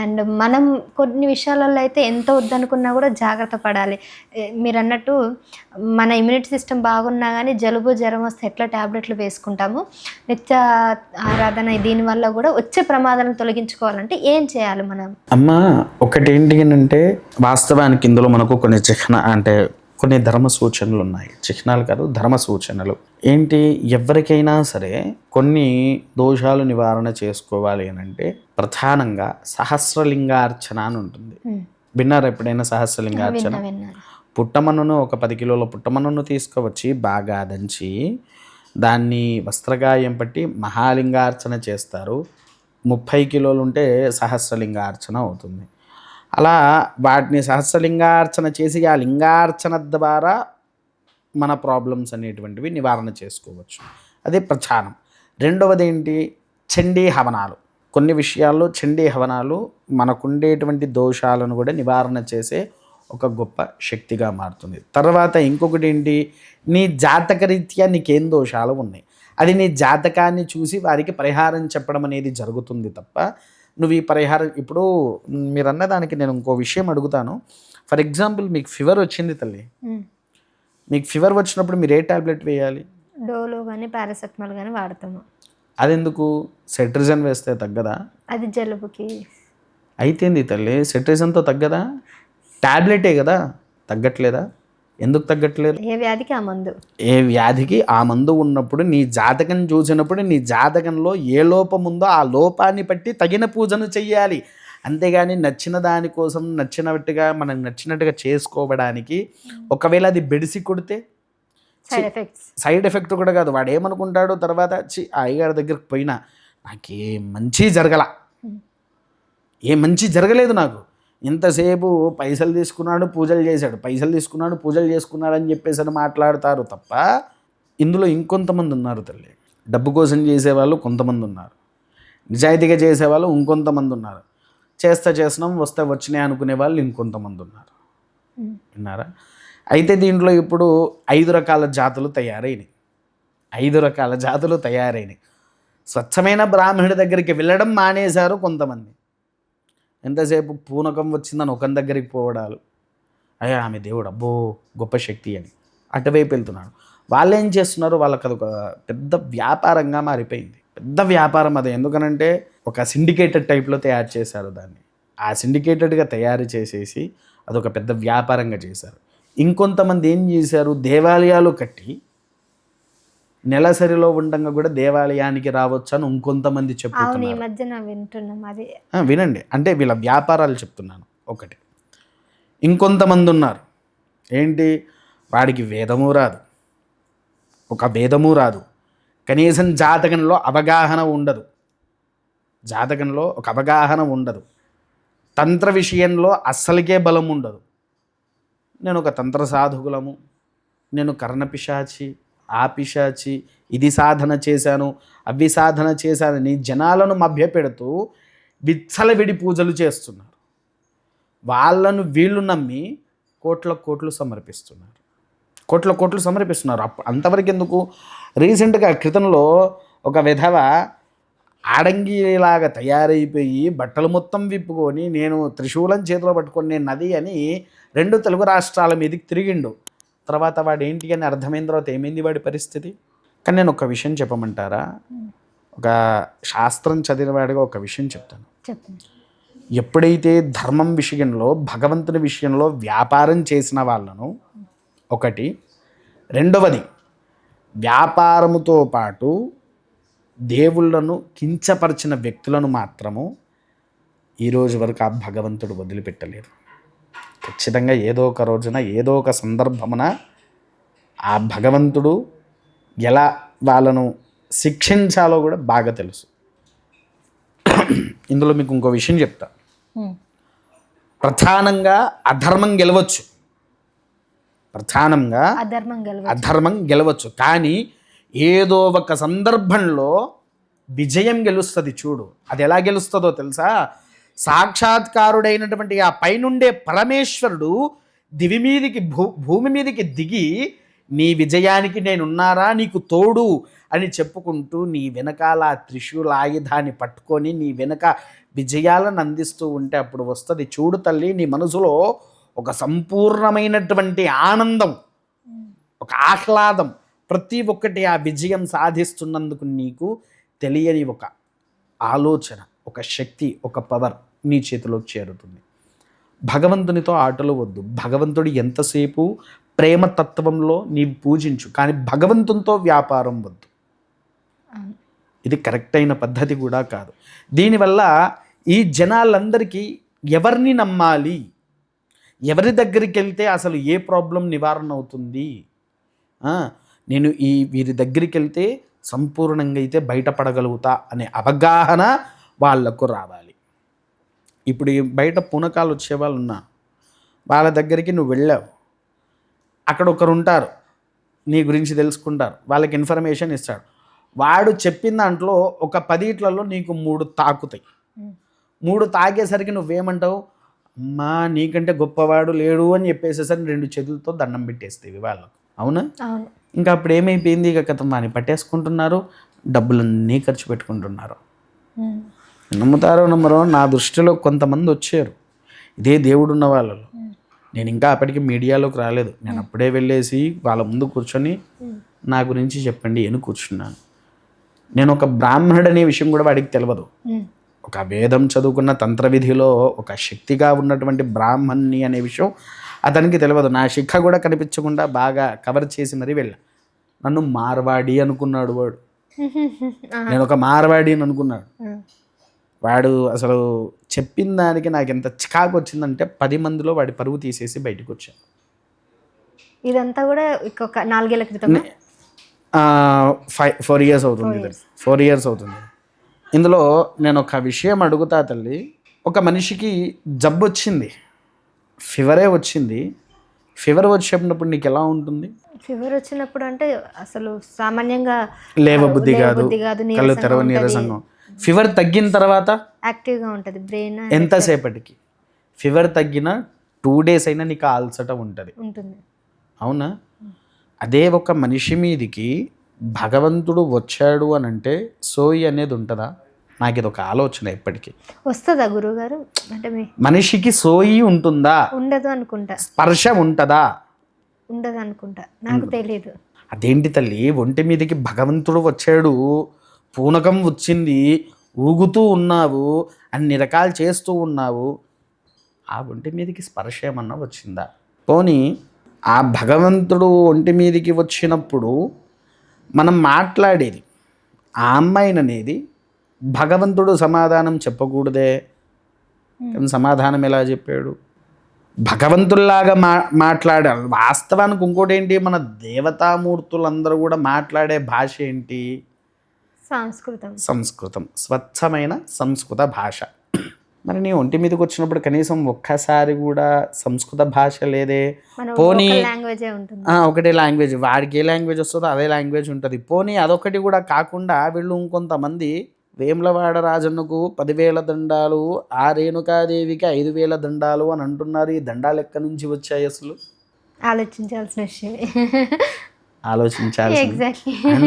అండ్ మనం కొన్ని విషయాలలో అయితే ఎంత వద్దనుకున్నా కూడా జాగ్రత్త పడాలి. మీరు అన్నట్టు మన ఇమ్యూనిటీ సిస్టమ్ బాగున్నా కానీ జలుబు జ్వరం వస్తే ఎట్లా ట్యాబ్లెట్లు వేసుకుంటాము, నిత్య ఆరాధన దీనివల్ల కూడా వచ్చే ప్రమాదాలను తొలగించుకోవాలంటే ఏం చేయాలి మనం? అమ్మ ఒకటి ఏంటి అంటే వాస్తవానికి ఇందులో మనకు కొన్ని ధర్మ సూచనలు ఉన్నాయి. చిహ్నాలు కాదు, ధర్మ సూచనలు. ఏంటి, ఎవరికైనా సరే కొన్ని దోషాలు నివారణ చేసుకోవాలి అని అంటే ప్రధానంగా సహస్రలింగార్చన అని ఉంటుంది. విన్నారా ఎప్పుడైనా సహస్రలింగార్చన? పుట్టమన్నును ఒక 10 కిలోల పుట్టమన్నును తీసుకువచ్చి బాగా దంచి దాన్ని వస్త్రగాయం పట్టి మహాలింగార్చన చేస్తారు. 30 కిలోలు ఉంటే సహస్రలింగార్చన అవుతుంది. అలా వాటిని సహస్రలింగార్చన చేసి ఆ లింగార్చన ద్వారా మన ప్రాబ్లమ్స్ అనేటువంటివి నివారణ చేసుకోవచ్చు. అదే ప్రధానం. రెండవది ఏంటి, చండీ హవనాలు. కొన్ని విషయాల్లో చండీ హవనాలు మనకుండేటువంటి దోషాలను కూడా నివారణ చేసే ఒక గొప్ప శక్తిగా మారుతుంది. తర్వాత ఇంకొకటి ఏంటి, నీ జాతకరీత్యా నీకేం దోషాలు ఉన్నాయి, అది నీ జాతకాన్ని చూసి వారికి పరిహారం చెప్పడం అనేది జరుగుతుంది తప్ప నువ్వు ఈ పరిహారం ఇప్పుడు మీరు అన్నదానికి నేను ఇంకో విషయం అడుగుతాను. ఫర్ ఎగ్జాంపుల్ మీకు ఫీవర్ వచ్చింది తల్లి, మీకు ఫీవర్ వచ్చినప్పుడు మీరు ఏ టాబ్లెట్ వేయాలి? డోలో కానీ పారాసెటమాల్ కానీ వాడతాము. అదెందుకు? సెట్రిజన్ వేస్తే తగ్గదా? అది జలుబుకి అయితేంది తల్లి, సెట్రిజన్తో తగ్గదా? టాబ్లెటే కదా, తగ్గట్లేదా? ఎందుకు తగ్గట్లేదు? ఏ వ్యాధికి ఆ మందు, ఏ వ్యాధికి ఆ మందు ఉన్నప్పుడు నీ జాతకం చూసినప్పుడు నీ జాతకంలో ఏ లోపం ఉందో ఆ లోపాన్ని బట్టి తగిన పూజను చెయ్యాలి. అంతేగాని నచ్చిన దానికోసం మనకు నచ్చినట్టుగా చేసుకోవడానికి ఒకవేళ అది బెడిసి కొడితే సైడ్ ఎఫెక్ట్ కూడా కాదు. వాడు ఏమనుకుంటాడో తర్వాత ఆ అయ్యగారి దగ్గరికి పోయినా నాకేం మంచి జరగలేదు, నాకు ఇంతసేపు పైసలు తీసుకున్నాడు పూజలు చేశాడు, పైసలు తీసుకున్నాడు పూజలు చేసుకున్నాడు అని చెప్పేసి అని మాట్లాడతారు తప్ప, ఇందులో ఇంకొంతమంది ఉన్నారు తల్లి. డబ్బు కోసం చేసేవాళ్ళు కొంతమంది ఉన్నారు, నిజాయితీగా చేసేవాళ్ళు ఇంకొంతమంది ఉన్నారు, చేస్తున్నాం వస్తే వచ్చినాయి అనుకునే వాళ్ళు ఇంకొంతమంది ఉన్నారు. విన్నారా? అయితే దీంట్లో ఇప్పుడు 5 రకాల జాతులు తయారైనవి. 5 రకాల జాతులు తయారైనవి. స్వచ్ఛమైన బ్రాహ్మణుడి దగ్గరికి వెళ్ళడం మానేశారు కొంతమంది. ఎంతసేపు పూనకం వచ్చిందని ఒకని దగ్గరికి పోవడాలు, అయ్యా ఆమె దేవుడు అబ్బో గొప్ప శక్తి అని అటువైపు వెళ్తున్నాడు. వాళ్ళు ఏం చేస్తున్నారు, వాళ్ళకి అదొక పెద్ద వ్యాపారంగా మారిపోయింది. పెద్ద వ్యాపారం అది. ఎందుకనంటే ఒక సిండికేటెడ్ టైప్లో తయారు చేశారు దాన్ని. ఆ సిండికేటెడ్గా తయారు చేసేసి అదొక పెద్ద వ్యాపారంగా చేశారు. ఇంకొంతమంది ఏం చేశారు, దేవాలయాలు కట్టి నెలసరిలో ఉండగా కూడా దేవాలయానికి రావచ్చు అని ఇంకొంతమంది చెప్తున్నారు. ఈ మధ్యన వింటున్నాం అది. వినండి, అంటే వీళ్ళ వ్యాపారాలు చెప్తున్నాను. ఒకటి ఇంకొంతమంది ఉన్నారు, ఏంటి వాడికి వేదము రాదు, ఒక వేదము రాదు, కనీసం జాతకంలో అవగాహన ఉండదు, జాతకంలో ఒక అవగాహన ఉండదు, తంత్ర విషయంలో అస్సలకే బలం ఉండదు. నేను ఒక తంత్ర సాధకులము, నేను కర్ణపిశాచి, ఆ పిశాచి, ఇది సాధన చేశాను అవి సాధన చేశానని జనాలను మభ్యపెడుతూ విచ్చలవిడి పూజలు చేస్తున్నారు. వాళ్ళను వీళ్ళు నమ్మి కోట్లు సమర్పిస్తున్నారు, కోట్లు సమర్పిస్తున్నారు. అంతవరకు ఎందుకు, రీసెంట్గా క్రితంలో ఒక విధవ ఆడంగిలాగా తయారైపోయి బట్టలు మొత్తం విప్పుకొని నేను త్రిశూలం చేతిలో పట్టుకొని నేను నది అని 2 తెలుగు రాష్ట్రాల మీదకి తిరిగిండు. తర్వాత వాడు ఏంటి అని అర్థమైన తర్వాత ఏమైంది వాడి పరిస్థితి. కానీ నేను ఒక విషయం చెప్పమంటారా, ఒక శాస్త్రం చదివినవాడిగా ఒక విషయం చెప్తాను. ఎప్పుడైతే ధర్మం విషయంలో భగవంతుని విషయంలో వ్యాపారం చేసిన వాళ్ళను, ఒకటి, రెండవది వ్యాపారముతో పాటు దేవుళ్ళను కించపరిచిన వ్యక్తులను మాత్రము ఈరోజు వరకు ఆ భగవంతుడు వదిలిపెట్టలేదు. ఖచ్చితంగా ఏదో ఒక రోజున ఏదో ఒక సందర్భమున ఆ భగవంతుడు ఎలా వాళ్ళను శిక్షించాలో కూడా బాగా తెలుసు. ఇందులో మీకు ఇంకో విషయం చెప్తా. ప్రధానంగా అధర్మం గెలవచ్చు, ప్రధానంగా అధర్మం గెలవచ్చు, కానీ ఏదో ఒక సందర్భంలో విజయం గెలుస్తుంది. చూడు అది ఎలా గెలుస్తుందో తెలుసా, సాక్షాత్కారుడైనటువంటి ఆ పైనుండే పరమేశ్వరుడు దివి మీదికి భూమి మీదికి దిగి నీ విజయానికి నేనున్నారా నీకు తోడు అని చెప్పుకుంటూ నీ వెనకాల త్రిశూల ఆయుధాన్ని పట్టుకొని నీ వెనక విజయాలను అందిస్తూ ఉంటే అప్పుడు వస్తుంది చూడు తల్లి నీ మనసులో ఒక సంపూర్ణమైనటువంటి ఆనందం, ఒక ఆహ్లాదం. ప్రతి ఒక్కటి ఆ విజయం సాధిస్తున్నందుకు నీకు తెలియని ఒక ఆలోచన, ఒక శక్తి, ఒక పవర్ నీ చేతిలోకి చేరుతుంది. భగవంతునితో ఆటలు వద్దు. భగవంతుడు ఎంతసేపు ప్రేమతత్వంలో నీవు పూజించు, కానీ భగవంతునితో వ్యాపారం వద్దు. ఇది కరెక్ట్ అయిన పద్ధతి కూడా కాదు. దీనివల్ల ఈ జనాలందరికీ ఎవరిని నమ్మాలి, ఎవరి దగ్గరికి వెళ్తే అసలు ఏ ప్రాబ్లం నివారణ అవుతుంది, నేను వీరి దగ్గరికి వెళ్తే సంపూర్ణంగా అయితే బయటపడగలుగుతా అనే అవగాహన వాళ్లకు రావాలి. ఇప్పుడు బయట పూనకాలు వచ్చేవాళ్ళు ఉన్నారు, వాళ్ళ దగ్గరికి నువ్వు వెళ్ళావు, అక్కడ ఒకరు ఉంటారు నీ గురించి తెలుసుకుంటారు, వాళ్ళకి ఇన్ఫర్మేషన్ ఇస్తాడు. వాడు చెప్పిన దాంట్లో ఒక 10 నీకు 3 తాకుతాయి. 3 తాగేసరికి నువ్వేమంటావు, అమ్మా నీకంటే గొప్పవాడు లేడు అని చెప్పేసేసరికి 2 చేతులతో దండం పెట్టేస్తేవి వాళ్ళకు. అవునా? ఇంకా అప్పుడు ఏమైపోయింది, ఇక కథ మాని పట్టేసుకుంటున్నారు, డబ్బులన్నీ ఖర్చు పెట్టుకుంటున్నారు. నమ్ముతారో నమ్మరో నా దృష్టిలో కొంతమంది వచ్చారు ఇదే దేవుడున్న వాళ్ళలో. నేను ఇంకా అప్పటికి మీడియాలోకి రాలేదు, నేను అప్పుడే వెళ్ళేసి వాళ్ళ ముందు కూర్చొని నా గురించి చెప్పండి అని కూర్చున్నాను. నేను ఒక బ్రాహ్మణుడు అనే విషయం కూడా వాడికి తెలియదు. ఒక వేదం చదువుకున్న తంత్రవిధిలో ఒక శక్తిగా ఉన్నటువంటి బ్రాహ్మణ్ణి అనే విషయం అతనికి తెలియదు. నా శిఖ కూడా కనిపించకుండా బాగా కవర్ చేసి మరీ వెళ్ళా. నన్ను మార్వాడి అనుకున్నాడు వాడు, నేను ఒక మార్వాడి అని అనుకున్నాడు వాడు. అసలు చెప్పిన దానికి నాకు ఎంత చికాకు వచ్చిందంటే 10 మందిలో వాడి పరువు తీసేసి బయటకు వచ్చాను. ఇదంతా కూడా ఒక 4 ఏళ్ల క్రితం, 4 years అవుతుంది. 4 years అవుతుంది. ఇందులో నేను ఒక విషయం అడుగుతా తల్లి, ఒక మనిషికి జబ్బు వచ్చింది, ఫీవరే వచ్చింది. ఫీవర్ వచ్చినప్పుడు నీకు ఎలా ఉంటుంది? ఫీవర్ వచ్చినప్పుడు అంటే అసలు సామాన్యంగా లేవబుద్ధి కాదు, కళ్ళు తెరవ, నీరసంగా. ఫీవర్ తగ్గిన తర్వాత యాక్టివ్గా ఉంటుంది బ్రెయిన్. ఎంతసేపటికి? ఫీవర్ తగ్గిన 2 days అయినా నీకు అలసట ఉంటుంది. అవునా? అదే ఒక మనిషి మీదికి భగవంతుడు వచ్చాడు అని అంటే సోయి అనేది ఉంటుందా? నాకు ఇది ఒక ఆలోచన ఎప్పటికీ. వస్తుందా గురువుగారు? అంటే మనిషికి సోయి ఉంటుందా? ఉండదు అనుకుంటా. స్పర్శ ఉంటుందా? ఉండదు అనుకుంటా, నాకు తెలియదు. అదేంటి తల్లి, ఒంటి మీదకి భగవంతుడు వచ్చాడు, పూనకం వచ్చింది, ఊగుతూ ఉన్నావు, అన్ని రకాలు చేస్తూ ఉన్నావు, ఆ ఒంటి మీదకి స్పర్శ ఏమన్నా వచ్చిందా? పోనీ ఆ భగవంతుడు ఒంటి మీదకి వచ్చినప్పుడు మనం మాట్లాడేది ఆ అమ్మాయిననేది భగవంతుడు సమాధానం చెప్పకూడదే? సమాధానం ఎలా చెప్పాడు? భగవంతుల్లాగా మాట్లాడాలి. వాస్తవానికి ఇంకోటి ఏంటి, మన దేవతామూర్తులందరూ కూడా మాట్లాడే భాష ఏంటి? సంస్కృతం, స్వచ్ఛమైన సంస్కృత భాష. మరి నీ ఒంటి మీదకి వచ్చినప్పుడు కనీసం ఒక్కసారి కూడా సంస్కృత భాష లేదే? పోనీ ఒకటే లాంగ్వేజ్, వాడికి ఏ లాంగ్వేజ్ వస్తుందో అదే లాంగ్వేజ్ ఉంటుంది. పోనీ అదొకటి కూడా కాకుండా వీళ్ళు ఇంకొంతమంది వేములవాడ రాజన్నకు 10,000 దండాలు, ఆ రేణుకాదేవికి 5,000 దండాలు అని అంటున్నారు. ఈ దండాలు ఎక్కడి నుంచి వచ్చాయి అసలు? ఆలోచించాల్సిన విషయం.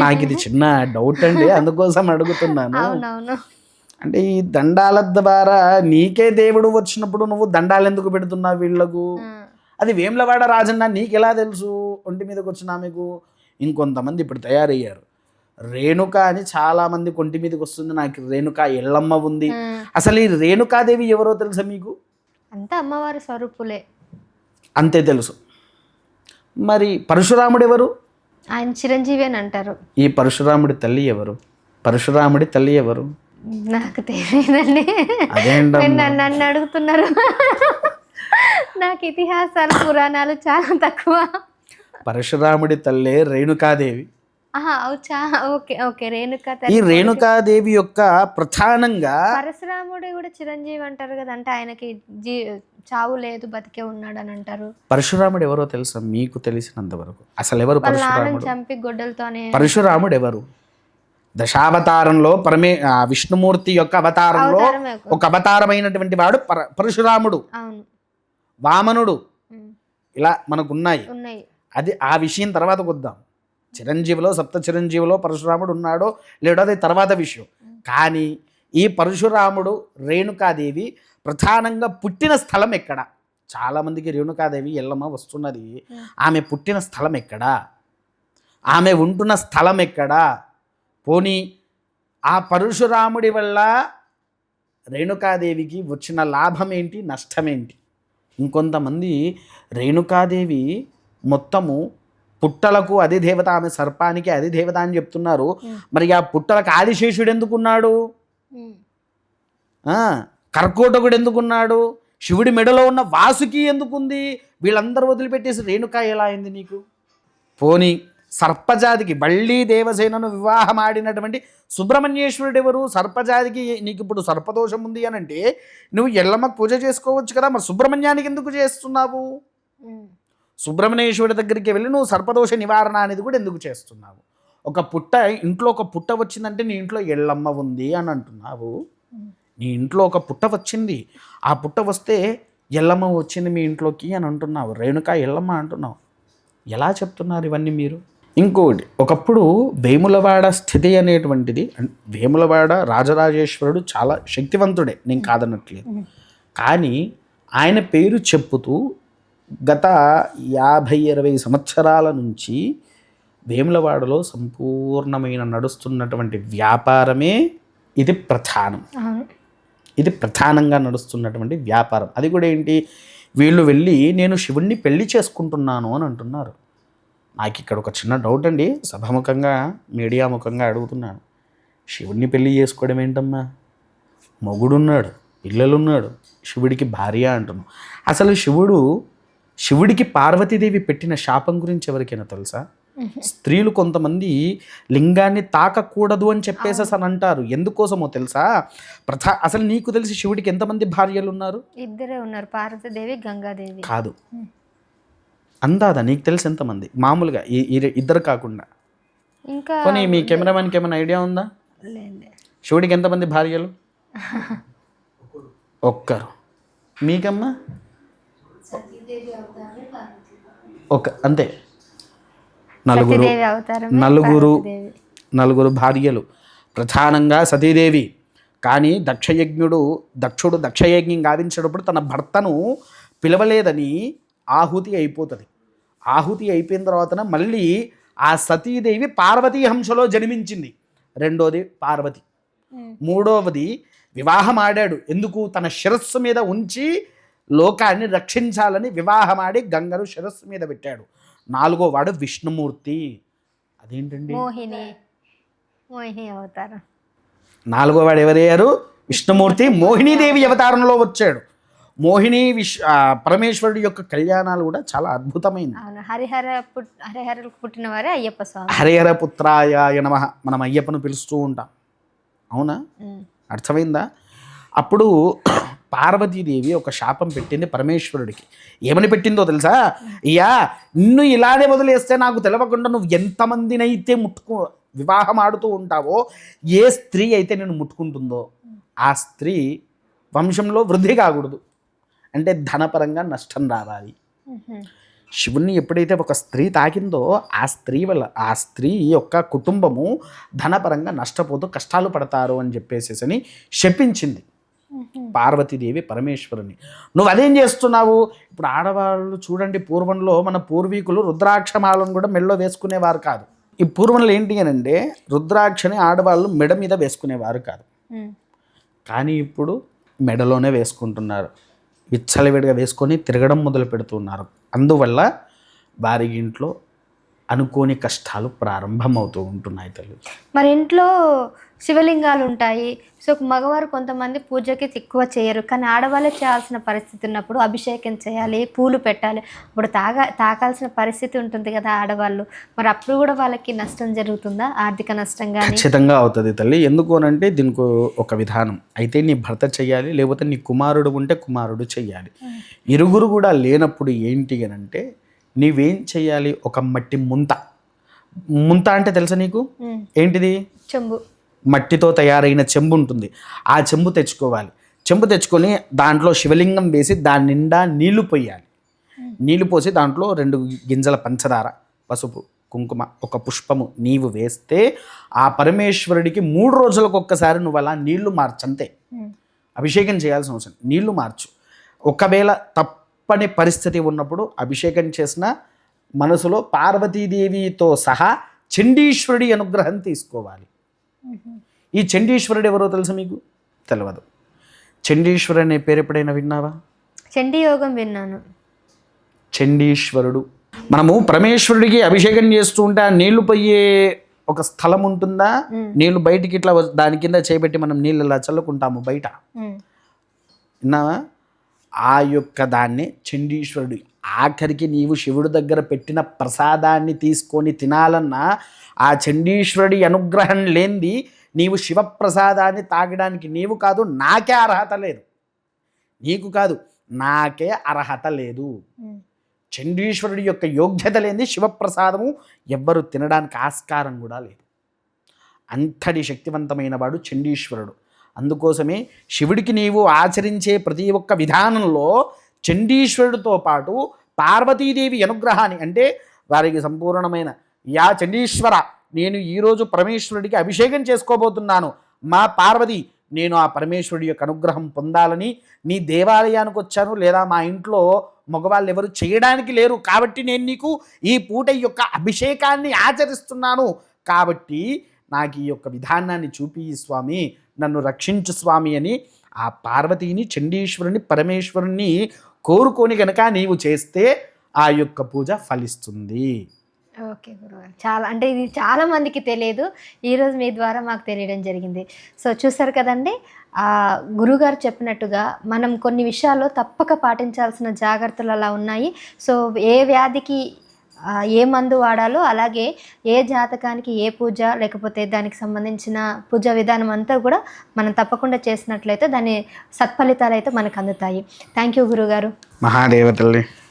నాకు ఇది చిన్న డౌట్ అండి, అందుకోసం అడుగుతున్నాను. అంటే ఈ దండాల ద్వారా నీకే దేవుడు వచ్చినప్పుడు నువ్వు దండాలు ఎందుకు పెడుతున్నావు వీళ్ళకు? అది వేములవాడ రాజన్న నీకు ఎలా తెలుసు ఒంటి మీదకి వచ్చిన ఆమెకు? ఇంకొంతమంది ఇప్పుడు తయారయ్యారు, రేణుక అని చాలా మంది ఒంటి మీదకి వస్తుంది, నాకు రేణుక ఎల్లమ్మ ఉంది. అసలు ఈ రేణుకాదేవి ఎవరో తెలుసా మీకు? అంతా అమ్మవారి స్వరూపులే, అంతే తెలుసు. మరి పరశురాముడు ఎవరు? ఆయన చిరంజీవి అని అంటారు. ఈ పరశురాముడి తల్లి ఎవరు? పరశురాముడి తల్లి ఎవరు? నాకు తెలియదండి. నన్ను అడుగుతున్నారు. నాకు ఇతిహాసాలు పురాణాలు చాలా తక్కువ. పరశురాముడి తల్లి రేణుకాదేవి. ఈ రేణుకాదేవి యొక్క ప్రధానంగా పరశురాముడు కూడా చిరంజీవి అంటారు కదా, అంటే ఆయనకి చావు లేదు, బతికే ఉన్నాడు అని అంటారు. పరశురాముడు ఎవరో తెలుసా మీకు తెలిసినంత వరకు? అసలు ఎవరు పరశురాముడు? చంపి గొడ్డలతోనే. పరశురాముడు ఎవరు? దశావతారంలో విష్ణుమూర్తి యొక్క అవతారంలో ఒక అవతారమైనటువంటి వాడు పరశురాముడు, వామనుడు, ఇలా మనకు ఉన్నాయి. అది ఆ విషయం తర్వాత కొద్దాం. చిరంజీవిలో, సప్త చిరంజీవిలో పరశురాముడు ఉన్నాడో లేడో అది తర్వాత విషయం. కానీ ఈ పరశురాముడు, రేణుకాదేవి ప్రధానంగా పుట్టిన స్థలం ఎక్కడ? చాలామందికి రేణుకాదేవి ఎల్లమ్మ వస్తున్నది, ఆమె పుట్టిన స్థలం ఎక్కడా? ఆమె ఉంటున్న స్థలం ఎక్కడా? పోనీ ఆ పరశురాముడి వల్ల రేణుకాదేవికి వచ్చిన లాభం ఏంటి, నష్టమేంటి? ఇంకొంతమంది రేణుకాదేవి మొత్తము పుట్టలకు అది దేవత, ఆమె సర్పానికి అది దేవత అని చెప్తున్నారు. మరి ఆ పుట్టలకు ఆదిశేషుడు ఎందుకున్నాడు? కర్కోటకుడు ఎందుకున్నాడు? శివుడి మెడలో ఉన్న వాసుకి ఎందుకుంది? వీళ్ళందరూ వదిలిపెట్టేసి రేణుక ఎలా అయింది నీకు? పోనీ సర్పజాతికి మళ్ళీ దేవసేనను వివాహం ఆడినటువంటి సుబ్రహ్మణ్యేశ్వరుడు ఎవరు? సర్పజాతికి నీకు ఇప్పుడు సర్పదోషం ఉంది అని అంటే నువ్వు ఎల్లమ్మకు పూజ చేసుకోవచ్చు కదా, మరి సుబ్రహ్మణ్యానికి ఎందుకు చేస్తున్నావు? సుబ్రహ్మణ్యేశ్వరుడి దగ్గరికి వెళ్ళి నువ్వు సర్పదోష నివారణ అనేది కూడా ఎందుకు చేస్తున్నావు? ఒక పుట్ట, ఇంట్లో ఒక పుట్ట వచ్చిందంటే నీ ఇంట్లో ఎల్లమ్మ ఉంది అని అంటున్నావు. నీ ఇంట్లో ఒక పుట్ట వచ్చింది, ఆ పుట్ట వస్తే ఎల్లమ్మ వచ్చింది మీ ఇంట్లోకి అని అంటున్నావు, రేణుక ఎల్లమ్మ అంటున్నావు. ఎలా చెప్తున్నారు ఇవన్నీ మీరు? ఇంకోటి, ఒకప్పుడు వేములవాడ స్థితి అనేటువంటిది, వేములవాడ రాజరాజేశ్వరుడు చాలా శక్తివంతుడే, నేను కాదనట్లేదు. కానీ ఆయన పేరు చెప్పుతూ గత 50-20 సంవత్సరాల నుంచి వేములవాడలో సంపూర్ణమైన నడుస్తున్నటువంటి వ్యాపారమే ఇది ప్రధానం. ఇది ప్రధానంగా నడుస్తున్నటువంటి వ్యాపారం. అది కూడా ఏంటి, వీళ్ళు వెళ్ళి నేను శివుణ్ణి పెళ్లి చేసుకుంటున్నాను అని అంటున్నారు. నాకు ఇక్కడ ఒక చిన్న డౌట్ అండి, సభాముఖంగా మీడియా ముఖంగా అడుగుతున్నాను. శివుణ్ణి పెళ్లి చేసుకోవడం ఏంటమ్మా? మొగుడున్నాడు, పిల్లలున్నాడు, శివుడికి భార్య అంటున్నాం. అసలు శివుడికి పార్వతీదేవి పెట్టిన శాపం గురించి ఎవరికైనా తెలుసా? స్త్రీలు కొంతమంది లింగాన్ని తాకకూడదు అని చెప్పేసి అని అంటారు. ఎందుకోసమో తెలుసా? అసలు నీకు తెలిసి శివుడికి ఎంతమంది భార్యలు ఉన్నారు? ఇద్దరే ఉన్నారు, పార్వతీదేవి, గంగాదేవి. కాదు, అందాదా నీకు తెలిసి ఎంతమంది మామూలుగా ఇద్దరు కాకుండా? ఇంకా పోనీ మీ కెమెరామెన్కి ఏమైనా ఐడియా ఉందా? శివుడికి ఎంతమంది భార్యలు? ఒక్కరు. మీకమ్మా? అంతే. నలుగురు భార్యలు, ప్రధానంగా సతీదేవి. కానీ దక్షుడు దక్షయజ్ఞం గావించేటప్పుడు తన భర్తను పిలవలేదని ఆహుతి అయిపోతుంది. ఆహుతి అయిపోయిన తర్వాత మళ్ళీ ఆ సతీదేవి పార్వతీ హంసలో జన్మించింది. రెండోది పార్వతి. మూడవది వివాహం ఆడాడు. ఎందుకు? తన శిరస్సు మీద ఉంచి లోకాన్ని రక్షించాలని వివాహమాడి గంగను శిరస్సు మీద పెట్టాడు. నాలుగో వాడు విష్ణుమూర్తి. అదేంటండి? మోహిని అవతారం. నాలుగో వాడు ఎవరయ్యారు? విష్ణుమూర్తి. మోహినీదేవి అవతారంలో వచ్చాడు. పరమేశ్వరుడి యొక్క కళ్యాణాలు కూడా చాలా అద్భుతమైంది. హరిహరకు పుట్టిన వారే అయ్యప్ప స్వామి. హరిహర పుత్రాయ నమః మనం అయ్యప్పను పిలుస్తూ ఉంటాం. అవునా? అర్థమైందా? అప్పుడు పార్వతీదేవి ఒక శాపం పెట్టింది పరమేశ్వరుడికి. ఏమని పెట్టిందో తెలుసా? అయ్యా, నిన్ను ఇలానే వదిలేస్తే నాకు తెలవకుండా నువ్వు ఎంతమందినైతే వివాహం ఆడుతూ ఉంటావో, ఏ స్త్రీ అయితే నేను ముట్టుకుంటుందో ఆ స్త్రీ వంశంలో వృద్ధి కాకూడదు, అంటే ధనపరంగా నష్టం రావాలి. శివుణ్ణి ఎప్పుడైతే ఒక స్త్రీ తాకిందో ఆ స్త్రీ యొక్క కుటుంబము ధనపరంగా నష్టపోతూ కష్టాలు పడతారు అని చెప్పేసి శపించింది పార్వతీదేవి పరమేశ్వరుని. నువ్వు అదేం చేస్తున్నావు? ఇప్పుడు ఆడవాళ్ళు చూడండి, పూర్వంలో మన పూర్వీకులు రుద్రాక్షమాలను కూడా మెడలో వేసుకునేవారు కాదు. ఈ పూర్వంలో ఏంటి అని అంటే రుద్రాక్షని ఆడవాళ్ళు మెడ మీద వేసుకునేవారు కాదు. కానీ ఇప్పుడు మెడలోనే వేసుకుంటున్నారు. విచ్చలవిడిగా వేసుకొని తిరగడం మొదలు పెడుతున్నారు. అందువల్ల వారి ఇంట్లో అనుకోని కష్టాలు ప్రారంభమవుతూ ఉంటున్నాయి తల్లి. మరి ఇంట్లో శివలింగాలు ఉంటాయి. సో మగవారు కొంతమంది పూజకి ఎక్కువ చేయరు, కానీ ఆడవాళ్ళే చేయాల్సిన పరిస్థితి ఉన్నప్పుడు అభిషేకం చేయాలి, పూలు పెట్టాలి, అప్పుడు తాకాల్సిన పరిస్థితి ఉంటుంది కదా ఆడవాళ్ళు. మరి అప్పుడు కూడా వాళ్ళకి నష్టం జరుగుతుందా? ఆర్థిక నష్టంగా? ఖచ్చితంగా అవుతుంది తల్లి. ఎందుకు అనంటే దీనికి ఒక విధానం. అయితే నీ భర్త చెయ్యాలి, లేకపోతే నీ కుమారుడు ఉంటే కుమారుడు చెయ్యాలి. ఇరుగురు కూడా లేనప్పుడు ఏంటి అని అంటే నీవేం చెయ్యాలి? ఒక మట్టి ముంత అంటే తెలుసా నీకు? ఏంటిది? చెంబు. మట్టితో తయారైన చెంబు ఉంటుంది. ఆ చెంబు తెచ్చుకోవాలి. చెంబు తెచ్చుకొని దాంట్లో శివలింగం వేసి దాని నిండా నీళ్లు పోయాలి. నీళ్లు పోసి దాంట్లో 2 గింజల పంచదార, పసుపు, కుంకుమ, ఒక పుష్పము నీవు వేస్తే ఆ పరమేశ్వరుడికి 3 రోజులకు ఒక్కసారి నువ్వు అలా నీళ్లు మార్చంతే. అభిషేకం చేయాల్సిన అవసరం. నీళ్లు మార్చు. ఒకవేళ తప్పని పరిస్థితి ఉన్నప్పుడు అభిషేకం చేసిన మనసులో పార్వతీదేవితో సహా చండీశ్వరుడి అనుగ్రహం తీసుకోవాలి. ఈ చండీశ్వరుడు ఎవరో తెలుసా మీకు? తెలియదు. చండీశ్వరుడు అనే పేరు ఎప్పుడైనా విన్నావా? చండీ యోగం విన్నాను. చండీశ్వరుడు. మనము పరమేశ్వరుడికి అభిషేకం చేస్తూ ఉంటే ఆ నీళ్లు పోయే ఒక స్థలం ఉంటుందా? నీళ్లు బయటికి ఇట్లా దాని కింద చేపెట్టి మనం నీళ్ళు ఇలా చల్లుకుంటాము బయట. విన్నావా? ఆ యొక్క దాన్ని చండీశ్వరుడు. ఆఖరికి నీవు శివుడి దగ్గర పెట్టిన ప్రసాదాన్ని తీసుకొని తినాలన్నా ఆ చండీశ్వరుడి అనుగ్రహం లేనిది నీవు శివప్రసాదాన్ని తాగడానికి నీవు కాదు, నాకే అర్హత లేదు. నీకు కాదు, నాకే అర్హత లేదు. చండీశ్వరుడి యొక్క యోగ్యత లేనిది శివప్రసాదము ఎవ్వరు తినడానికి ఆస్కారం కూడా లేదు. అంతటి శక్తివంతమైన వాడు చండీశ్వరుడు. అందుకోసమే శివుడికి నీవు ఆచరించే ప్రతి ఒక్క విధానంలో చండీశ్వరుడితో పాటు పార్వతీదేవి అనుగ్రహాన్ని, అంటే వారికి సంపూర్ణమైన యా చండీశ్వర, నేను ఈరోజు పరమేశ్వరుడికి అభిషేకం చేసుకోబోతున్నాను, మా పార్వతి నేను ఆ పరమేశ్వరుడి యొక్క అనుగ్రహం పొందాలని నీ దేవాలయానికి వచ్చాను, లేదా మా ఇంట్లో మగవాళ్ళు ఎవరు చేయడానికి లేరు కాబట్టి నేను నీకు ఈ పూట యొక్క అభిషేకాన్ని ఆచరిస్తున్నాను, కాబట్టి నాకు ఈ యొక్క విధానాన్ని చూపి స్వామి, నన్ను రక్షించు స్వామి అని ఆ పార్వతిని, చండీశ్వరుని, పరమేశ్వరుని కోరుకొని కనుక నీవు చేస్తే ఆ యొక్క పూజ ఫలిస్తుంది. ఓకే గురుగారు, చాలా అంటే ఇది చాలా మందికి తెలియదు, ఈరోజు మీ ద్వారా మాకు తెలియడం జరిగింది. సో చూసారు కదండి, గురుగారు చెప్పినట్టుగా మనం కొన్ని విషయాల్లో తప్పక పాటించాల్సిన జాగ్రత్తలు అలా ఉన్నాయి. సో ఏ వ్యాధికి ఏ మందు వాడాలో, అలాగే ఏ జాతకానికి ఏ పూజ, లేకపోతే దానికి సంబంధించిన పూజా విధానం అంతా కూడా మనం తప్పకుండా చేసినట్లయితే దాని సత్ఫలితాలు అయితే మనకు అందుతాయి. థ్యాంక్ యూ గురుగారు. మహాదేవతల్లి